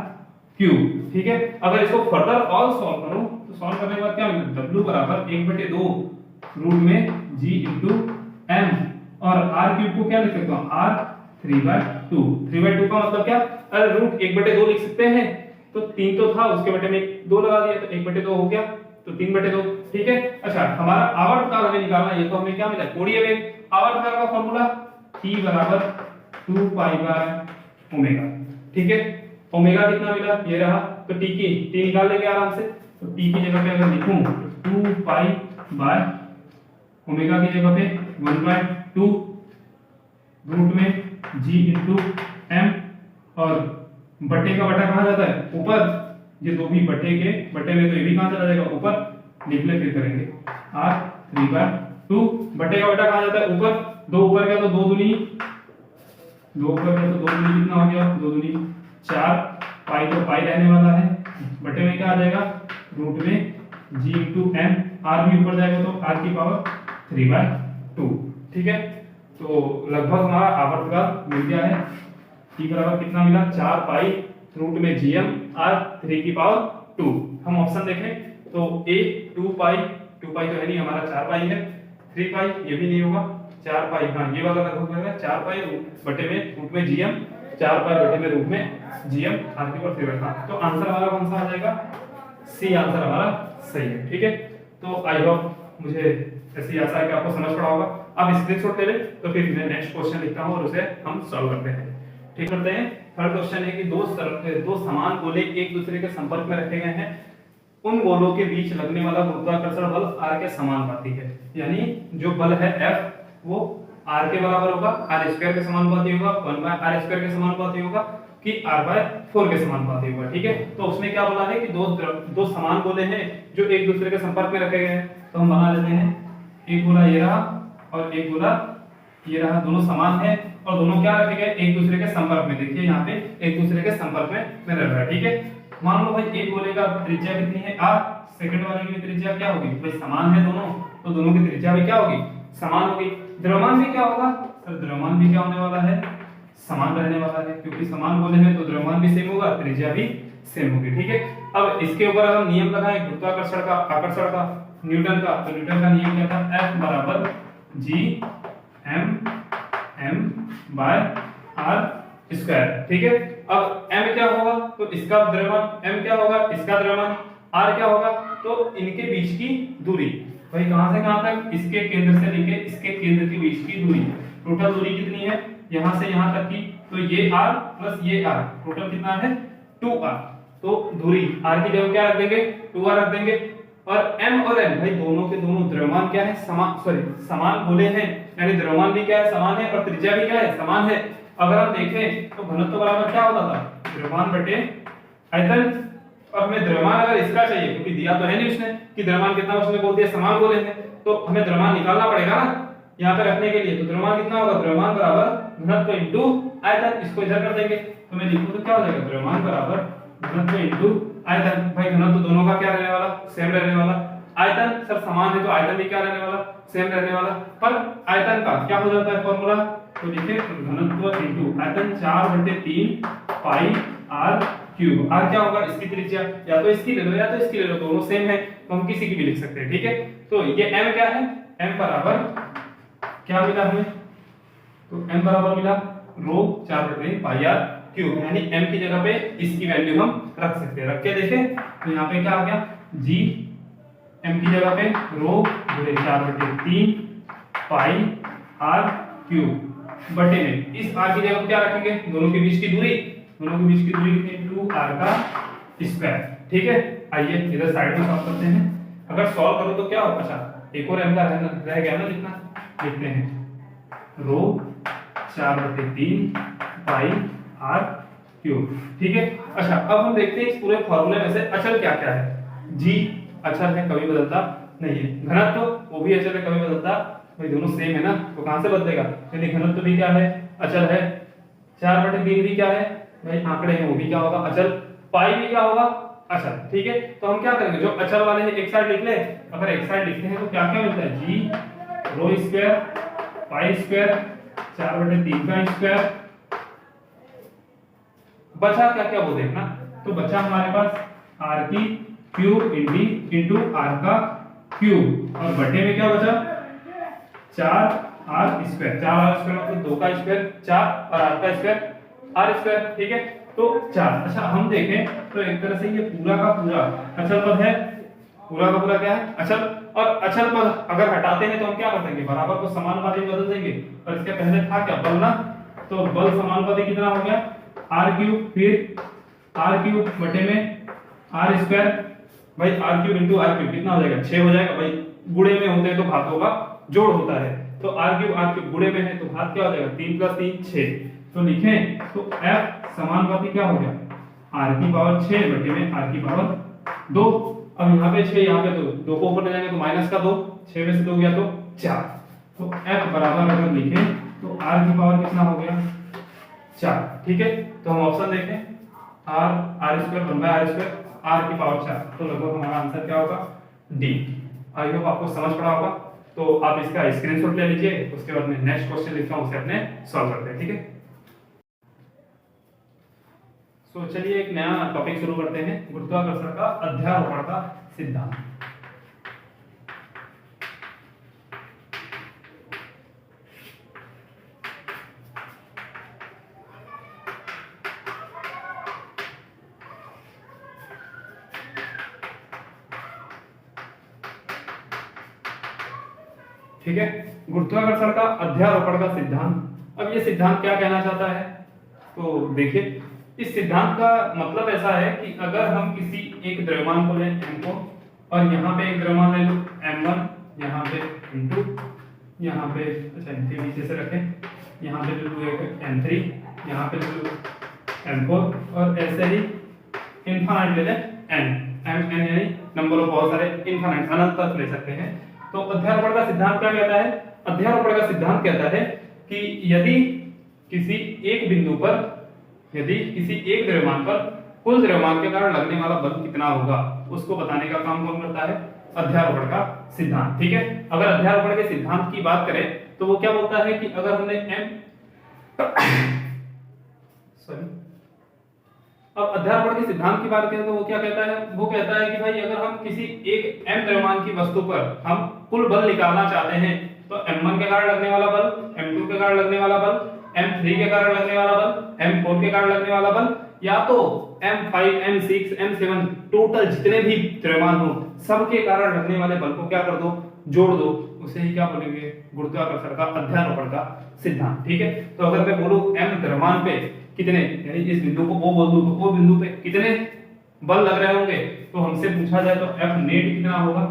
cube ठीक है। अगर इसको फर्दर और सॉल्व करूं तो सॉल्व करने के बाद क्या मिलेगा w बराबर 1/2 रूट में g into m और r क्यूब को क्या लिख सकता हूं r 3/2 3/2 का मतलब क्या अरे रूट 1/2 लिख सकते हैं तो 3 तो था, उसके बटे में 2 लगा दिया तो 1/2 हो गया, तो 3/2, ठीक है। अच्छा, हमारा आवर्तकाल हमें निकालना है, ये तो हमें क्या मिला, कोणीय वेग। आवर्तकाल का फॉर्मूला T बराबर 2 पाई बाय ओमेगा, ठीक है। ओमेगा कितना मिला, ये रहा, तो T निकाल लेंगे आराम से। तो T की जगह पे अगर लिखूं तो 2 पाई बाय ओमेगा की जगह पे 1/2 रूट में G इंटू M, और बटे का बटा कहाँ जाता है, ऊपर। ये दो भी बटे में, तो ये भी कहाँ चला जाएगा, ऊपर। लिख ले फिर करेंगे, R 3/2 बटे का बटा कहाँ जाता है, ऊपर। 2 ऊपर गया तो 2 दूनी, 2 ऊपर गया तो 2 दूनी कितना हो गया, 2 दूनी 4, पाई तो पाई रहने वाला है, बटे में क्या आ जाएगा, रूट में G इंटू M, R भी ऊपर जाएगा तो R की पावर 3/2, ठीक है। तो लगभग हमारा आवर्तकाल मिल गया है। T बराबर कितना मिला, 4 पाई रूट में GM R 3 की पावर 2। हम ऑप्शन देखें तो A 2 पाई तो है नहीं हमारा, 4 पाई है, 3 पाई ये भी नहीं होगा, 4 पाई, हाँ ये वाला लगभग होगा, 4 पाई बटे में रूट में GM, 4 पाई बटे में रूट में GM R की पावर 3। हाँ, तो आंसर हमारा कौन सा आ जाएगा, सी आंसर हमारा सही है, ठीक है। तो आई होप, मुझे ऐसी आशा है कि आपको समझ पड़ा होगा। अब स्क्रीनशॉट ले ले, तो फिर मैं नेक्स्ट क्वेश्चन लिखता हूँ और उसे हम सॉल्व करते हैं, ठीक करते हैं। थर्ड क्वेश्चन है कि दो समान गोले एक दूसरे के संपर्क में रखे गए हैं, उन गोलों के बीच लगने वाला गुरुत्वाकर्षण बल R के समानुपाती है। यानी जो बल है F वो R के बराबर होगा, R² के समानुपाती होगा, 1/r² के समानुपाती होगा, कि R/4 के समानुपाती होगा, ठीक है। तो उसमें क्या बोला है कि दो समान गोले हैं जो एक दूसरे के संपर्क में रखे गए हैं, तो हम बना लेते हैं। एक गोला ये रहा और एक गोला ये रहा, दोनों समान है और दोनों क्या रखे गए, एक दूसरे के संपर्क में। देखिए यहाँ पे एक दूसरे के संपर्क में रह रहा है, ठीक है। मान लो भाई एक गोले का त्रिज्या कितनी है, R, सेकंड वाले की त्रिज्या क्या होगी, भाई समान है दोनों, तो दोनों की त्रिज्या भी क्या होगी, समान होगी। द्रव्यमान भी क्या होगा सर, द्रव्यमान भी क्या होने वाला है, समान रहने वाला है, क्योंकि समान गोले हैं तो द्रव्यमान भी सेम होगा, त्रिज्या भी सेम होगी, ठीक है। अब इसके ऊपर हम नियम लगाएं गुरुत्वाकर्षण का, आकर्षण का, न्यूटन का, तो न्यूटन का नियम क्या था, F बराबर G M by R square, ठीक है। अब M क्या होगा, तो इसका द्रव्यमान, M क्या होगा, इसका द्रव्यमान, R क्या होगा, तो इनके बीच की दूरी, भाई कहां से कहां तक, इसके केंद्र से लेके इसके केंद्र के बीच की दूरी, टोटल दूरी कितनी है, यहां से यहां तक की, तो ये R प्लस ये R, टोटल कितना है 2R। तो दूरी R की जगह क्या रख देंगे, 2R रख देंगे। और M और N भाई दोनों के दोनों द्रव्यमान क्या है, समान गोले हैं, यानी द्रव्यमान भी क्या है, समान है, और त्रिज्या भी क्या है, समान है। अगर हम देखें तो घनत्व बराबर क्या होता था, द्रव्यमान बटे आयतन। और हमें द्रव्यमान अगर इसका चाहिए, क्योंकि दिया तो है नहीं उसने कि द्रव्यमान कितना, उसने बोल दिया समान गोले हैं, तो हमें द्रव्यमान निकालना पड़ेगा ना यहाँ पे रखने के लिए। तो द्रव्यमान कितना होगा, द्रव्यमान बराबर घनत्व इनटू आयतन, इसको इधर कर देंगे तो मैं लिखूं तो क्या हो जाएगा, द्रव्यमान बराबर घनत्व इनटू आयतन। भाई घनत्व दोनों का क्या रहने वाला, सेम रहने वाला। आयतन सर समान है तो आयतन भी क्या रहने वाला, सेम रहने वाला। पर आयतन का क्या हो जाता है फॉर्मूला, तो देखिए घनत्व इनटू आयतन 4/3 पाई R क्यूब। R क्या होगा, इसकी त्रिज्या, या तो इसकी ले लो या तो इसकी ले लो, दोनों सेम है तो हम किसी की भी लिख सकते हैं, ठीक है। तो ये M क्या है, M बराबर क्या मिला हमें, तो M बराबर मिला रो 4/3 पाई R क्यूब, यानी M की जगह पे इसकी वैल्यू हम रख सकते हैं। रख के देखें तो यहाँ पे क्या आ गया, G M की जगह पे रो 4/3 पाई R क्यूब बटे में इस R की जगह क्या रखेंगे, दोनों के बीच की दूरी, दोनों के बीच की दूरी कितनी, 2R का स्क्वायर, ठीक है। आइए इधर साइड में सॉल्व करते हैं। अगर सॉल्व करो तो क्या होगा, अच्छा एक और M का रह गया ना लिखना, लिखते हैं रो 4/3 पाई R क्यूब, ठीक है। अच्छा अब हम देखते हैं इस पूरे फॉर्मूले में से अचल क्या क्या है। G अचल है, कभी बदलता नहीं है। घनत्व वो भी अचल है, कभी बदलता, भाई दोनों सेम है ना, तो कहां से बदलेगा, यानी घनत्व भी क्या है, अचल है। 4/3 भी क्या है, भाई आंकड़े हैं वो भी क्या होगा, अचल। पाई भी क्या होगा, अचल, ठीक है। तो हम क्या करेंगे, जो अचल वाले हैं एक साइड लिख ले, अगर एक साइड लिखते हैं तो क्या क्या मिलता है, G रो स्क्वायर पाई स्क्वायर 4/3 का स्क्वायर। बचा क्या क्या वो देखना, तो बचा हमारे पास R की क्यूब इंटू R का क्यूब, और बटे में क्या बचा 4R स्क्वायर। 4R स्क्वायर मतलब 2 का स्क्वायर, 4 और R का स्क्वायर R स्क्वायर, ठीक है। तो 4। अच्छा हम देखें तो एक तरह से ये पूरा का पूरा अचल पद है, पूरा का पूरा क्या है अचल, और अचल पद अगर हटाते हैं तो हम क्या कर देंगे, बराबर को समानुपाती में बदल देंगे। और इसके पहले था क्या, बल ना, तो बल समानुपाती कितना हो गया r3, फिर r3 बटे में r स्क्वायर, भाई r3 इंटू r3 कितना हो जाएगा 6 हो जाएगा, भाई गुणे में होते हैं तो घातों का जोड़ होता है, तो r3 गुणे में है तो घात क्या हो जाएगा 3 + 3 6। तो लिखें तो f समानुपाती क्या हो गया r की पावर 6 बटे में r की पावर 2। अब यहाँ पे 6 यहाँ पे 2 को ऊपर ले जाएंगे तो माइनस का 2, 6 में से 2 गया तो 4। तो f बराबर अगर लिखें तो r की पावर कितना हो गया 4। ठीक है, तो हम ऑप्शन देखें r स्क्वायर 1/r² r की पावर 4, तो लगभग हमारा आंसर क्या होगा डी। आई होप आपको समझ पड़ा होगा, तो आप इसका स्क्रीनशॉट ले लीजिए, उसके बाद मैं नेक्स्ट क्वेश्चन लिखता हूं उसे अपने सॉल्व करते हैं। ठीक है, तो चलिए एक नया टॉपिक शुरू करते हैं, गुरुत्वाकर्षण का अध्यारोपण का सिद्धांत। ठीक है, गुरुत्वाकर्षण का अध्यारोपण का सिद्धांत। अब ये सिद्धांत क्या कहना चाहता है, तो देखिए इस सिद्धांत का मतलब ऐसा है कि अगर हम किसी एक द्रव्यमान को लें m को, और यहाँ पे एक द्रव्यमान ले लो m1, यहाँ पे m2, यहाँ पे अच्छा m3 नीचे से रखें, यहाँ पे ले लो एक m3, यहाँ पे ले लो m4, और ऐसे ही इनफाइनाइट ले लें n यानी नंबर ऑफ बहुत सारे इनफाइनाइट अनंत तक ले सकते हैं। तो अध्यारोपण का सिद्धांत क्या कहता है, अध्यारोपण का सिद्धांत कहता है कि यदि किसी एक बिंदु पर, यदि किसी एक द्रव्यमान पर कुल द्रव्यमान के कारण लगने वाला बल कितना होगा, उसको बताने का काम कौन करता है, अध्यारोपण का सिद्धांत। ठीक है, अगर अध्यारोपण के सिद्धांत की बात करें तो वो क्या बोलता है कि अगर हमने अब अध्यारोपण के सिद्धांत की बात करें तो वो क्या कहता है, वो कहता है कि भाई अगर हम किसी एक m द्रव्यमान की वस्तु पर हम कुल बल निकालना चाहते हैं, तो m1 के कारण लगने वाला बल, m2 के कारण लगने वाला बल, m3 के कारण लगने वाला बल, m4 के कारण लगने वाला बल, या तो m5 m6 m7 टोटल जितने भी द्रव्यमान हो सबके कारण लगने वाले बल को क्या कर दो, जोड़ दो, उसे ही क्या बोलेंगे, गुरुत्वाकर्षण का अध्यारोपण का सिद्धांत। ठीक है, तो अगर मैं बोलूं m द्रव्यमान पे कितने, यानी इस बिंदु को O बोल दूं तो O बिंदु पे कितने बल लग रहे होंगे, तो हमसे पूछा जाए तो F नेट कितना होगा,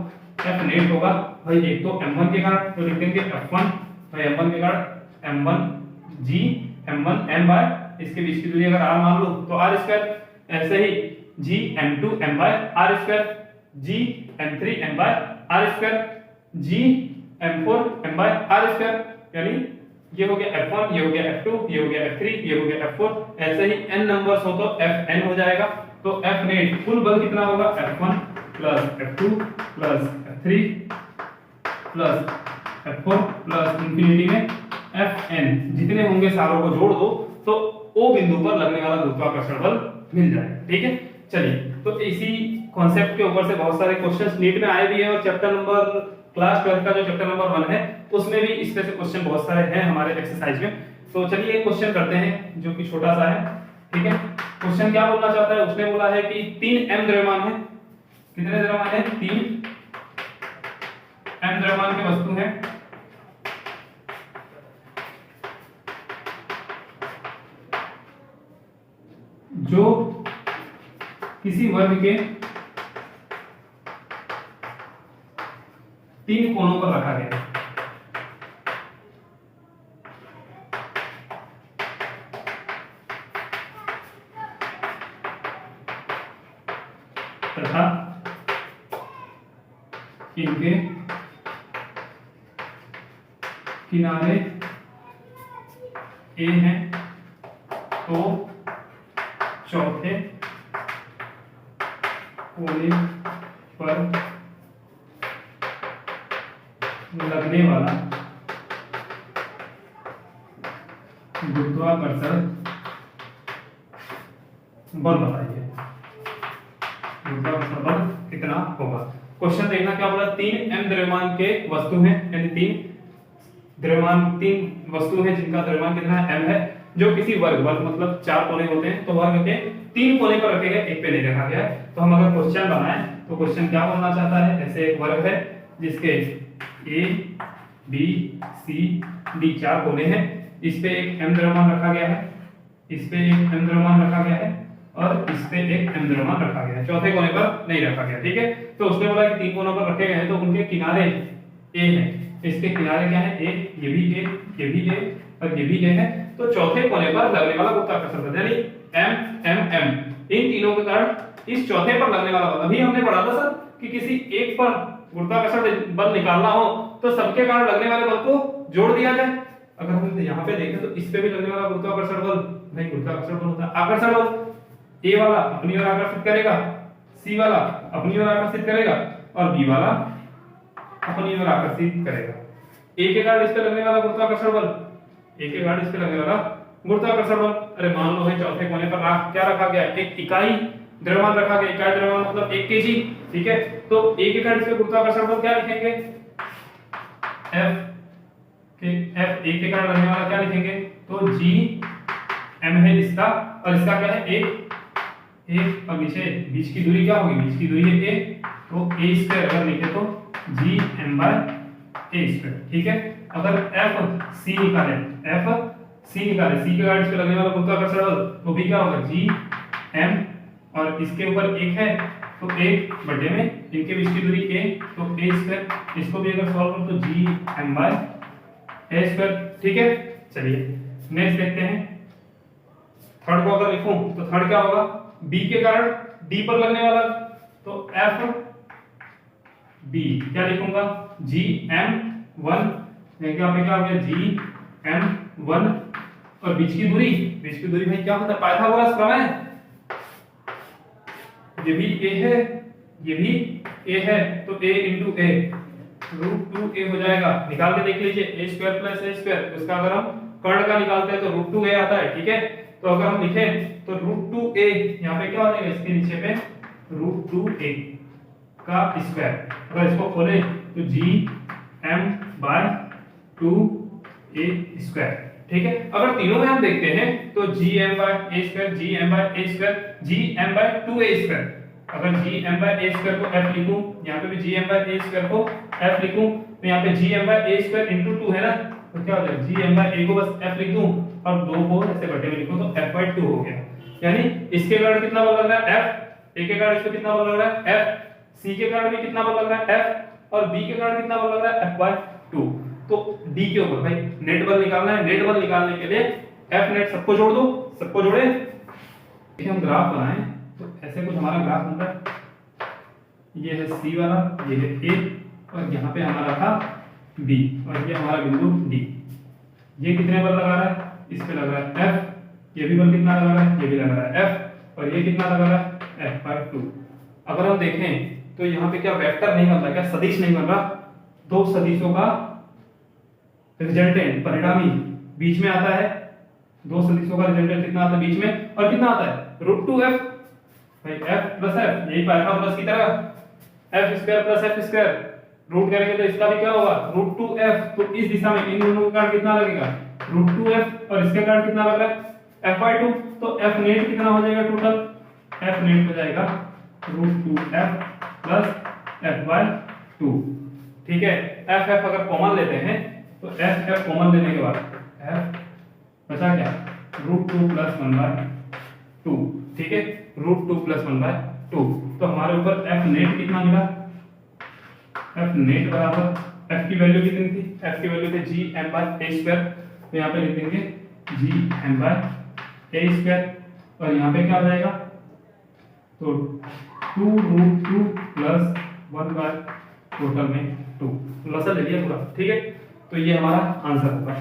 F नेट होगा भाई एक तो m1 के कारण, तो लिख देंगे F1 भाई m1 के कारण m1 g m1 m bye, इसके बीच की दूरी अगर r मान लो तो r स्क्वायर, ऐसे ही g m2 m by r square, g m3 m by r square, g m4 m by r square, यानी ये हो गया F1, ये हो गया F2, ये हो गया F3, ये हो गया F4, ऐसे ही n नंबर्स हो तो Fn हो जाएगा। तो F नेट कुल बल कितना होगा, F1 plus F2 plus F3 plus F4 plus infinity में Fn, जितने होंगे सारों को जोड़ दो तो O बिंदु पर लगने वाला गुरुत्वाकर्षण बल मिल जाएगा। ठीक है, चलिए तो इसी कॉन्सेप्ट के ऊपर से बहुत सारे क्वेश्चंस नीट में आए भी हैं, और चैप्टर नंबर क्लास 12 का जो चैप्टर नंबर 1 है उसमें भी इस तरह से क्वेश्चन बहुत सारे हैं हमारे एक्सरसाइज में। तो चलिए एक क्वेश्चन करते हैं जो कि छोटा सा है। ठीक है, क्वेश्चन क्या बोलना चाहता है, उसने बोला है कि 3 m द्रव्यमान है, कितने द्रव्यमान है, 3 m द्रव्यमान की वस्तु है, जो किसी वर्ग के 3 कोनों पर रखा गया है। तथा इनके किनारे ए हैं, तो चौथे कोने पर लगने वाला गुरुत्वाकर्षण बल बताइए, गुरुत्वाकर्षण बल कितना होगा। क्वेश्चन देखना क्या बोला, 3 m द्रव्यमान के वस्तु हैं, यानी 3 द्रव्यमान 3 वस्तु है जिनका द्रव्यमान कितना है m है, जो किसी वर्ग मतलब 4 कोने होते हैं, तो वर्ग के 3 कोने पर रखे गए, एक पे नहीं रखा गया है। तो हम अगर क्वेश्चन बनाएं तो क्वेश्चन क्या बोलना चाहता है, ऐसे एक वर्ग है जिसके a b c d 4 कोने हैं, इस पे एक m द्रव्यमान रखा गया है, इस पे एक m द्रव्यमान रखा गया है और इस पे एक m द्रव्यमान रखा गया है, चौथे कोने पर नहीं रखा गया। ठीक है, तो उसने बोला कि 3 कोनों पर रखे गए हैं तो उनके किनारे a है, इसके किनारे क्या है, a, ये भी a, ये भी a और ये भी a है, तो चौथे कोने पर लगने वाला गुरुत्वाकर्षण बल यानी m m m, इन तीनों के कारण इस चौथे पर लगने वाला बल, अभी हमने पढ़ा था सर कि किसी एक पर गुरुत्वाकर्षण बल निकालना हो तो सबके कारण लगने वाले बल को जोड़ दिया जाए। अगर हम यहाँ पे देखें तो इस पे भी लगने वाला गुरुत्वाकर्षण बल नहीं, गुरुत्वाकर्षण बल होता है आकर्षण बल, A वाला अपनी ओर आकर्षित करेगा, C वाला अपनी ओर आकर्षित करेगा और B वाला अपनी ओर आकर्षित करेगा। A के कारण इस पे लगने वाला गुरुत्वाकर्षण बल, A के कारण इस पे लगने वाला गुरुत्वाकर्षण बल, अरे मान लो है चौथे कोने पर क्या रखा गया, एक इकाई द्रव्यमान रखा गया, इकाई द्रव्यमान मतलब 1 केजी। ठीक है, तो A के कारण इस पे गुरुत्वाकर्षण बल क्या लिखेंगे, F A के कारण लगने वाला क्या लिखेंगे, तो G m है इसका, और इसका क्या है, एक और नीचे बीच की दूरी क्या होगी, बीच की दूरी है a, तो a स्क्वायर अगर लिखे तो g m by a square. ठीक है, अगर f c निकाले, c के कारण इस पे लगने वाला गुरुत्वाकर्षण बल तो भी क्या होगा, g m और इसके ऊपर 1 है तो 1 बटे में इनके बीच की दूरी a, तो a स्क्वायर, इसको भी अगर सॉल्व करो तो g m by a square. ठीक है, चलिए नेक्स्ट देखते हैं। थर्ड को अगर लिखूं तो थर्ड क्या होगा, B के कारण D पर लगने वाला, तो F B क्या लिखूंगा, G M 1, क्या पे क्या हो गया, G M 1 और बीच की दूरी भाई क्या होता है, पाइथागोरस प्रमेय, ये भी A है, ये भी A है, तो A into A √2a हो जाएगा, निकाल के देख लीजिए, a square plus a square, उसका अगर हम कर्ण का निकालते हैं तो √2a आता है। ठीक है, तो अगर हम लिखें तो √2a यहाँ पे क्या हो जाएगा, इसके नीचे पे √2a का स्क्वायर, अगर इसको खोले तो g m by 2a square. ठीक है, अगर तीनों में हम देखते हैं तो g m by a square, g m by a square, g m by 2a square, अगर g m by a square को f लिखूं, यहाँ पे भी g m by a square को f लिखूं, तो यहाँ पे g m by a square into 2 है ना, तो क्या हो जाएगा, g m by a को बस f लिख दूं और 2 को ऐसे बटे में लिखूं तो f by 2 हो गया। यानी इसके कारण कितना बल लग रहा है, f, a के कारण इस पे कितना बल लग रहा है, f, c के कारण भी कितना बल लग रहा है, f, और b के कारण कितना बल लग रहा है, f by 2। तो d के ऊपर भाई नेट बल निकालना है, नेट बल निकालने के लिए f नेट सबको जोड़ दो, सबको जोड़े, हम ग्राफ बनाएं तो ऐसे कुछ हमारा ग्राफ बनता है, ये है C वाला, ये है A और यहाँ पे हमारा था B और ये हमारा बिंदु D। ये कितने बल लगा रहा है, इस पे लग रहा है F, ये भी बल कितना लगा रहा है, ये भी लगा रहा है F, और ये कितना लगा रहा है F by 2। अगर हम देखें तो यहाँ पे क्या वेक्टर नहीं बन रहा, क्या सदिश नहीं बन रहा, दो सदिशों का रिजल्टेंट परिणामी बीच में आता है, दो सदिशों का रिजल्टेंट कितना आता है बीच में, और कितना आता है √2f, भाई f प्लस f, यही पाइथागोरस की तरह f square plus f square, root करेंगे तो इसका भी क्या होगा √2f, तो इस दिशा में इन दोनों का कितना लगेगा √2f और इसके कारण कितना लग रहा है f by 2, तो f नेट कितना हो जाएगा, टोटल f नेट हो जाएगा √2f प्लस f by 2। ठीक है, f अगर कॉमन लेते हैं तो f कॉमन लेने के बाद f बचा क्या, √2 प्लस 1 by 2। ठीक है, √2 प्लस 1 by 2, तो हमारे ऊपर f नेट कितना मिला, f नेट बराबर f की वैल्यू कितनी थी, f की वैल्यू थी g m by a square, तो यहाँ पे लिख देंगे g m by a square, और यहाँ पे क्या हो जाएगा, तो 2√2 प्लस 1 by टोटल में 2, लसा ले लिया पूरा। ठीक है, तो ये हमारा आंसर होगा,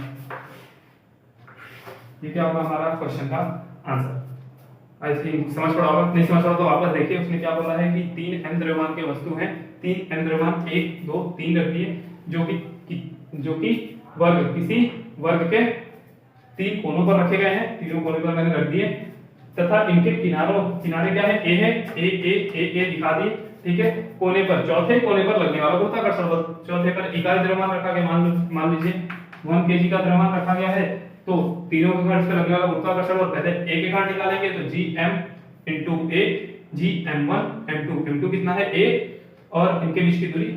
ये क्या होगा हमारा क्वेश्चन का आंसर। आई थिंक समझ पड़ा होगा, नहीं समझ पड़ा तो वापस देखिए, उसने क्या बोला है कि 3 m द्रव्यमान के वस्तु हैं, 3 m द्रव्यमान 1 2 3 रख दिए, जो कि वर्ग किसी वर्ग के 3 कोनों पर रखे गए हैं, तीनों कोनों पर मैंने रख दिए, तथा इनके किनारे क्या है, a है, a दिखा दिए। ठीक है, कोने पर, चौथे कोने पर लगने वाला गुरुत्वाकर्षण बल, चौथे पर इकाई द्रव्यमान रखा गया, मान लीजिए 1 kg का द्रव्यमान रखा गया है, तो तीनों के घट पे लगने वाला गुरुत्वाकर्षण बल पहले a के घाट निकालेंगे तो gm into a gm1 m2, m2 कितना है a और इनके बीच की दूरी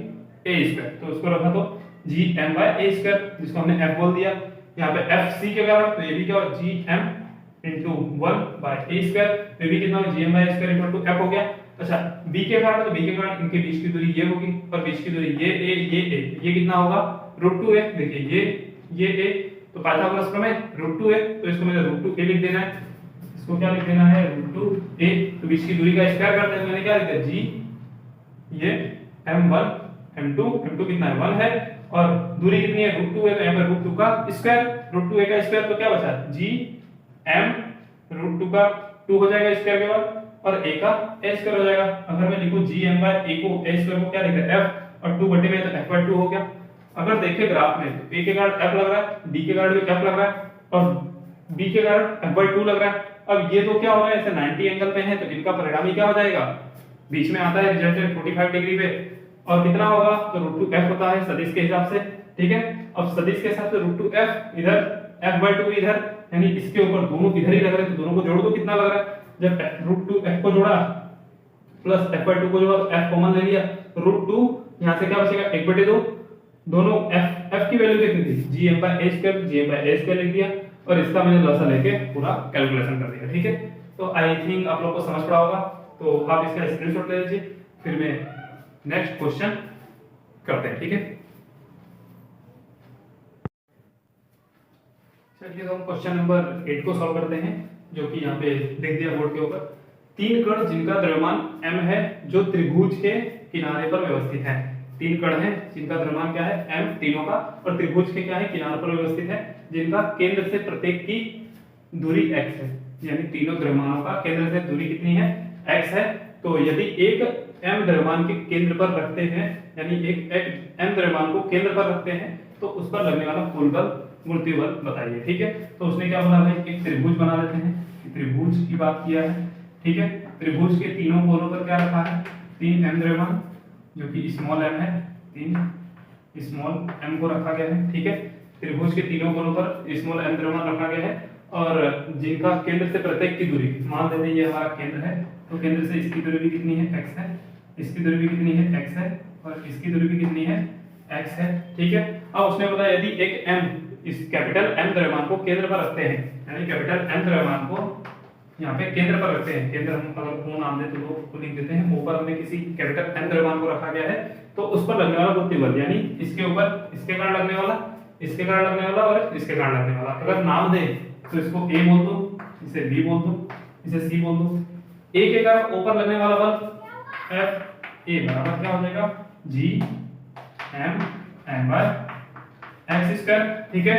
a स्क्वायर, तो उसको रखा तो gm by a स्क्वायर जिसको हमने f बोल दिया। यहाँ पे f c के कारण तो ये भी क्या होगा gm into 1 by a square, ये भी कितना होगा gm by a square equal to f हो गया। अच्छा b के कारण तो b के कारण इनके बीच की दूरी ये होगी और बीच की दूरी ये a ये कितना होगा √2a। देखिए ये a तो पाइथागोरस प्रमेय √2a, तो इसको मुझे √2a लिख देना है। इसको क्या लिख देना है √2a, तो बीच की दूरी का स्क्वायर करते हैं मैंने क्या लिखा g ये m1 m2 कितना है 1 है और दूरी कितनी है √2a, तो यहाँ पर √2 का स्क्वायर, √2a का स्क्वायर तो क्या बचा g m √2 का 2 हो जाएगा स्क्वायर के बाद और a का a स्क्वायर हो जाएगा। अगर मैं लिखूं gm by a को a स्क्वायर को क्या लिखा है f और 2 बटे में तो f by 2 हो गया। अगर देखें ग्राफ में तो a के कारण f लग रहा है, d के कारण भी f लग रहा है और b के कारण f by 2 लग रहा है। अब ये तो क्या हो रहा है ऐसे 90 एंगल पे है, तो इनका परिणामी क्या हो जाएगा, बीच में आता है रिजल्टेंट 45 डिग्री पे और कितना होगा तो √2f होता है सदिश के हिसाब से, ठीक है। अब सदिश के हिसाब से √2f इधर f by 2 इधर, यानी इसके ऊपर दोनों इधर ही लग रहे हैं, तो दोनों को जोड़ दो कितना लग रहा है, जब √2f को जोड़ा प्लस f by 2 को जोड़ा तो f कॉमन ले लिया, √2 यहां से क्या बचेगा 1/2, दोनों f की वैल्यू कितनी थी gm by a square, gm by a square लिख दिया और इसका मैंने लसा लेके पूरा कैलकुलेशन कर दिया, ठीक है। तो आई थिंक आप लोग को समझ पड़ा होगा, तो आप इसका स्क्रीनशॉट ले लीजिए, फिर मैं नेक्स्ट क्वेश्चन करते हैं, ठीक है। चलिए तो हम क्वेश्चन नंबर 8 को सॉल्व करते हैं, जो कि यहाँ पे लिख दिया बोर्ड के ऊपर। 3 कण जिनका द्रव्यमान m है जो त्रिभुज के किनारे पर व्यवस्थित है। 3 कण हैं जिनका द्रव्यमान क्या है m तीनों का, और त्रिभुज के क्या है किनारे पर व्यवस्थित है, जिनका केंद्र से प्रत्येक की दूरी x है, यानी तीनों द्रव्यमानों का केंद्र से दूरी कितनी है x है। तो यदि एक m द्रव्यमान के केंद्र पर रखते हैं, यानी एक m द्रव्यमान को केंद्र पर रखते हैं, तो उस पर लगने वाला कुल बल गुरुत्वीय बल बताइए, ठीक है। तो उसने क्या बोला भाई एक त्रिभुज बना लेते हैं, त्रिभुज की बात किया है, ठीक है। त्रिभुज के तीनों कोनों पर क्या रखा है 3 m द्रव्यमान जो कि स्मॉल m है, 3 स्मॉल m को रखा गया है, ठीक है। त्रिभुज के तीनों कोनों पर स्मॉल m द्रव्यमान रखा गया है और जिनका केंद्र से प्रत्येक की दूरी मान लेते हैं ये हमारा केंद्र है, तो केंद्र से इसकी दूरी भी कितनी है x है, इसकी दूरी भी कितनी है x है और इसकी दूरी भी कितनी है x है, ठीक है। अब उसने बताया यदि एक m इस कैपिटल M द्रव्यमान को केंद्र पर रखते हैं, यानी कैपिटल M द्रव्यमान को यहाँ पे केंद्र पर रखते हैं, केंद्र हम अगर O नाम दे तो वो लिख देते हैं, ऊपर हमने किसी कैपिटल M द्रव्यमान को रखा गया है, तो उस पर लगने वाला गुरुत्वीय बल यानी इसके ऊपर इसके कारण लगने वाला, इसके कारण लगने वाला और इसके कारण लगने वाला, अगर नाम दे तो इसको A बोल दो, इसे B बोल दो, इसे C बोल दो। A के कारण ऊपर लगने वाला बल F A बराबर क्या हो जाएगा G M M by x square, ठीक है।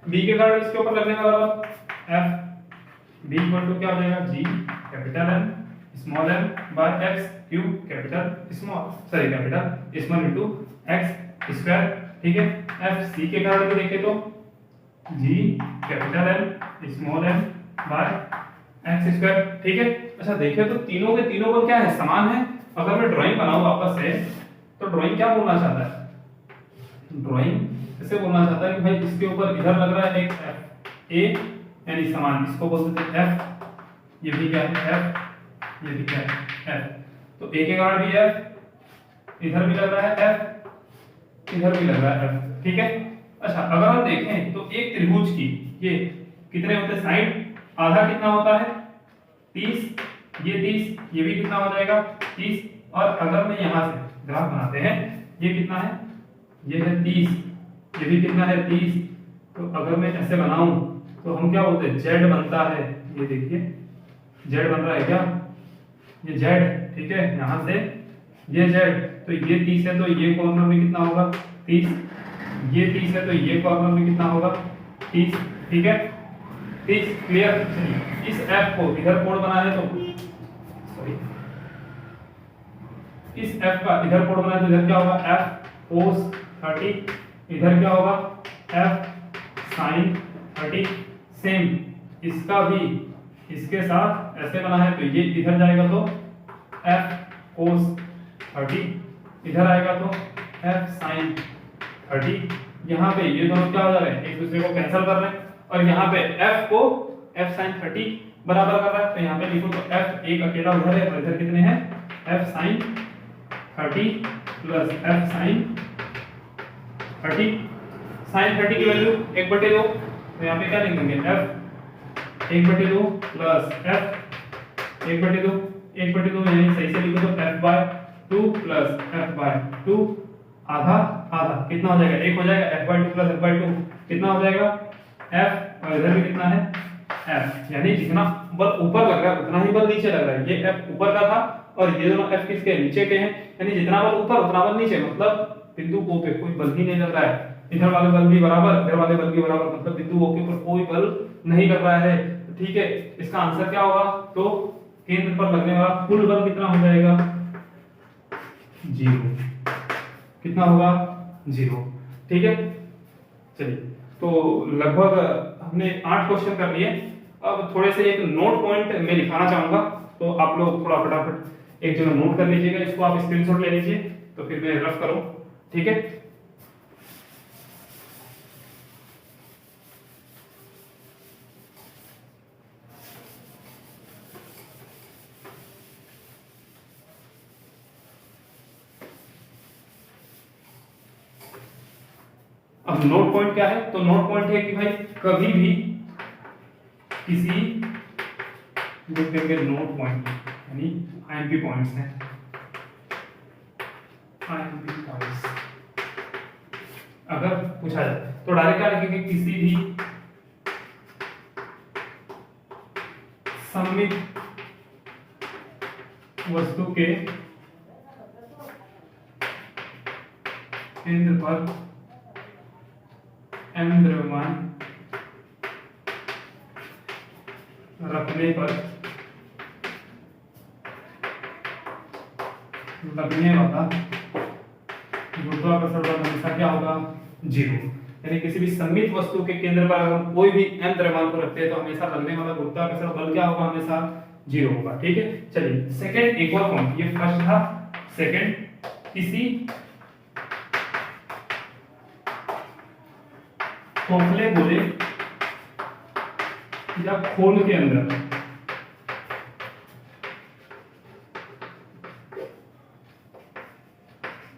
B के कारण इसके ऊपर लगने वाला बल F B इक्वल टू क्या हो जाएगा G capital M small m by x cube capital small into x square, ठीक है। F C के कारण भी देखें तो G capital M small m by x square, ठीक है। अच्छा देखें तो तीनों के तीनों बल क्या है समान है। अगर मैं ड्राइंग बनाऊं वापस से तो ड्राइंग क्या बोलना चाहता है, ड्राइंग ऐसे बोलना चाहता है कि भाई इसके ऊपर इधर लग रहा है एक F A यानी समान, इसको बोल देते हैं F, ये भी क्या है F, ये भी क्या है F, तो A के कारण भी F, इधर भी लग रहा है F, इधर भी लग रहा है F, ठीक है। अच्छा अगर हम देखें तो एक त्रिभुज की ये कितने होते हैं साइड, आधा कितना होता है 30, ये 30, ये भी कितना हो जाएगा 30, और अगर मैं यहाँ से ग्राफ बनाते हैं ये कितना है, ये है 30, ये भी कितना है 30, तो अगर मैं ऐसे बनाऊं तो हम क्या बोलते हैं z बनता है, ये देखिए z बन रहा है क्या, ये z, ठीक है। यहाँ से ये z, तो ये 30 है तो ये कॉर्नर में कितना होगा 30, ये 30 है तो ये कॉर्नर में कितना होगा 30, ठीक है 30, क्लियर। इस f को इधर कोण बना है तो सॉरी इस f का इधर कोण बना है तो इधर क्या होगा f cos 30, इधर क्या होगा f sin 30, सेम इसका भी इसके साथ ऐसे बना है तो ये इधर जाएगा तो f cos 30, इधर आएगा तो f sin 30, यहाँ पे ये दोनों क्या हो जा रहे हैं, एक दूसरे को कैंसिल कर रहे हैं, और यहाँ पे f को f sin 30 बराबर कर रहा है, तो यहाँ पे लिखो तो f एक अकेला उधर है और इधर कितने हैं, f sin 30 plus f sin 30, sin 30 की वैल्यू 1/2, तो यहाँ पे क्या लिख देंगे, f 1/2 प्लस f 1/2, 1/2 यानी सही से लिखो तो f/2 प्लस f/2 आधा आधा कितना हो जाएगा, 1 हो जाएगा, f/2 प्लस f/2 कितना हो जाएगा f, और इधर भी कितना है f, यानी जितना बल ऊपर लग रहा है उतना ही बल नीचे लग रहा है। ये f ऊपर का था और ये दोनों f किसके नीचे के हैं, यानी जितना बल ऊपर उतना बल नीचे, मतलब बिंदु O पे कोई बल ही नहीं लग रहा है, इधर वाले बल भी बराबर इधर वाले बल भी बराबर, मतलब बिंदु O के ऊपर कोई बल नहीं लग रहा है। ठीक है, इसका आंसर क्या होगा, तो केंद्र पर लगने वाला कुल बल कितना हो जाएगा, 0, कितना होगा 0। ठीक है, चलिए तो लगभग हमने 8 क्वेश्चन कर लिए। अब थोड़े से एक नोट पॉइंट मैं लिखाना चाहूंगा, तो आप लोग थोड़ा फटाफट एक जगह नोट कर लीजिएगा, इसको आप स्क्रीनशॉट ले लीजिए, तो फिर मैं रफ करूं। ठीक है, अब नोट पॉइंट क्या है, तो नोट पॉइंट है कि भाई कभी भी किसी लिख देंगे नोट पॉइंट, यानी आईएमपी पॉइंट्स हैं, आईएमपी पॉइंट्स अगर पूछा जाए तो डायरेक्ट क्या लिखेंगे, किसी भी सममित वस्तु के केंद्र पर m द्रव्यमान रखने पर लगने वाला गुरुत्वाकर्षण बल हमेशा क्या होगा, 0। यानी किसी भी सममित वस्तु के केंद्र पर अगर हम कोई भी m द्रव्यमान को रखते हैं तो हमेशा लगने वाला गुरुत्वाकर्षण बल क्या होगा, हमेशा 0 होगा। ठीक है, चलिए सेकंड एक और पॉइंट, ये फर्स्ट था, सेकंड किसी खोखले गोले या खोल के अंदर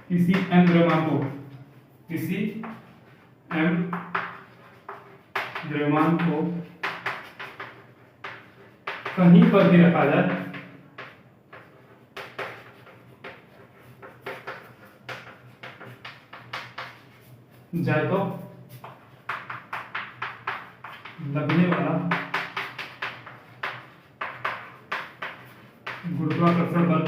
किसी m द्रव्यमान को, किसी m द्रव्यमान को कहीं पर भी रखा जाए तो लगने वाला गुरुत्वाकर्षण बल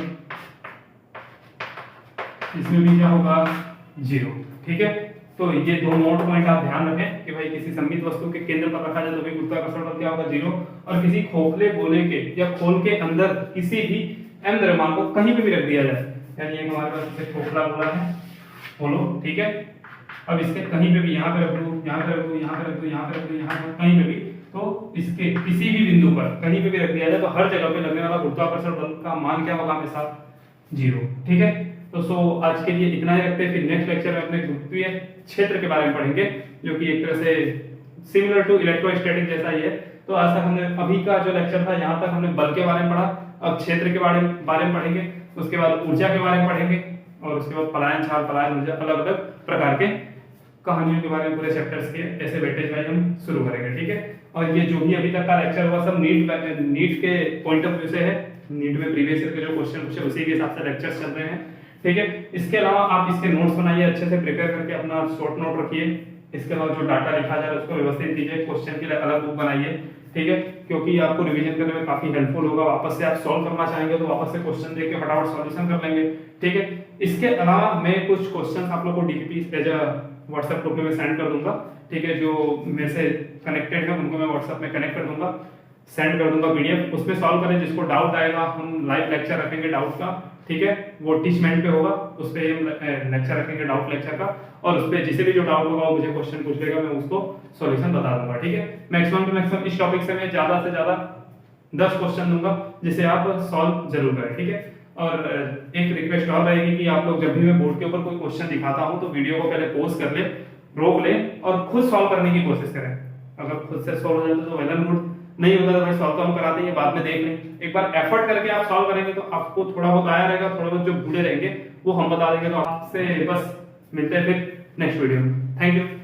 इसमें भी क्या होगा, 0। ठीक है, तो ये दो नोट पॉइंट आप ध्यान रखें कि भाई किसी सममित वस्तु के केंद्र पर रखा जाए तो भी गुरुत्वाकर्षण बल क्या होगा, 0, और किसी खोखले गोले के या खोल के अंदर किसी भी m द्रव्यमान को कहीं पे भी रख दिया जाए, यानी एक हमारे पास एक खोखला गोला है, खोलो, ठीक है, अब इसके कहीं पे भी यहाँ पे रख दूं, यहाँ पे रख दूं, यहाँ पे रख दूं, यहाँ पे रख दूं, यहाँ पे कहीं पे भी, तो इसके किसी भी बिंदु पर कहीं पे भी रख दिया जाए तो हर जगह पे लगने वाला गुरुत्वाकर्षण बल का मान क्या होगा, हमेशा 0। ठीक है, तो आज के लिए इतना ही रखते हैं, फिर नेक्स्ट लेक्चर में अपने गुरुत्वीय क्षेत्र के बारे में पढ़ेंगे, जो कि एक तरह से सिमिलर टू इलेक्ट्रोस्टैटिक जैसा ही है। तो आज तक हमने अभी का जो लेक्चर था यहाँ तक हमने बल के बारे में पढ़ा, अब क्षेत्र के बारे में पढ़ेंगे, उसके बाद ऊर्जा के बारे में पढ़ेंगे, और उसके बाद पलायन छाल पलायन ऊर्जा अलग अलग प्रकार के कहानियों के बारे में पूरे चैप्टर्स के ऐसे वेटेज वाइज हम शुरू करेंगे। ठीक है, और ये जो भी अभी तक का लेक्चर हुआ सब नीट के पॉइंट ऑफ व्यू से है, नीट में प्रीवियस ईयर के जो क्वेश्चन पूछे उसी के हिसाब से लेक्चर्स चल रहे हैं। ठीक है, इसके अलावा आप इसके नोट्स बनाइए, अच्छे से प्रिपेयर करके अपना शॉर्ट नोट रखिए, इसके अलावा जो डाटा लिखा जाए उसको व्यवस्थित कीजिए, क्वेश्चन के लिए अलग बुक बनाइए। ठीक है, क्योंकि आपको रिवीजन करने में काफी हेल्पफुल होगा, वापस से आप सॉल्व करना चाहेंगे तो वापस से क्वेश्चन देख के फटाफट सॉल्यूशन कर लेंगे। ठीक है, इसके अलावा मैं कुछ क्वेश्चन आप लोग को डीपीपी एज व्हाट्सएप ग्रुप में सेंड कर दूंगा। ठीक है, जो मेरे से कनेक्टेड है उनको मैं व्हाट्सएप में कनेक्ट कर दूंगा, सेंड कर दूंगा पीडीएफ, उस पे सॉल्व करें। जिसको डाउट आएगा हम लाइव लेक्चर रखेंगे डाउट का, ठीक है, वो टीचमेंट पे होगा, उस पे हम लेक्चर रखेंगे डाउट लेक्चर का, और उस पे जिसे भी जो डाउट होगा वो मुझे क्वेश्चन पूछ लेगा, मैं उसको सॉल्यूशन बता दूंगा। ठीक है, मैक्सिमम टू मैक्सिमम इस टॉपिक से मैं ज्यादा से ज्यादा 10 क्वेश्चन दूंगा जिसे आप सॉल्व जरूर करें। ठीक है, और एक रिक्वेस्ट और रहेगी कि आप लोग जब भी मैं बोर्ड के ऊपर कोई क्वेश्चन दिखाता हूं तो वीडियो को पहले पॉज कर ले, रोक लें और खुद सॉल्व करने की कोशिश करें। अगर खुद से सॉल्व हो जाता तो वेल एंड गुड, नहीं होता तो भाई सॉल्व तो हम करा देंगे, बाद में देख लें। एक बार एफर्ट करके आप सॉल्व करेंगे तो आपको थोड़ा बहुत आया रहेगा, थोड़ा बहुत जो भूले रहेंगे वो हम बता देंगे। तो आपसे बस मिलते हैं फिर नेक्स्ट वीडियो में। Thank you.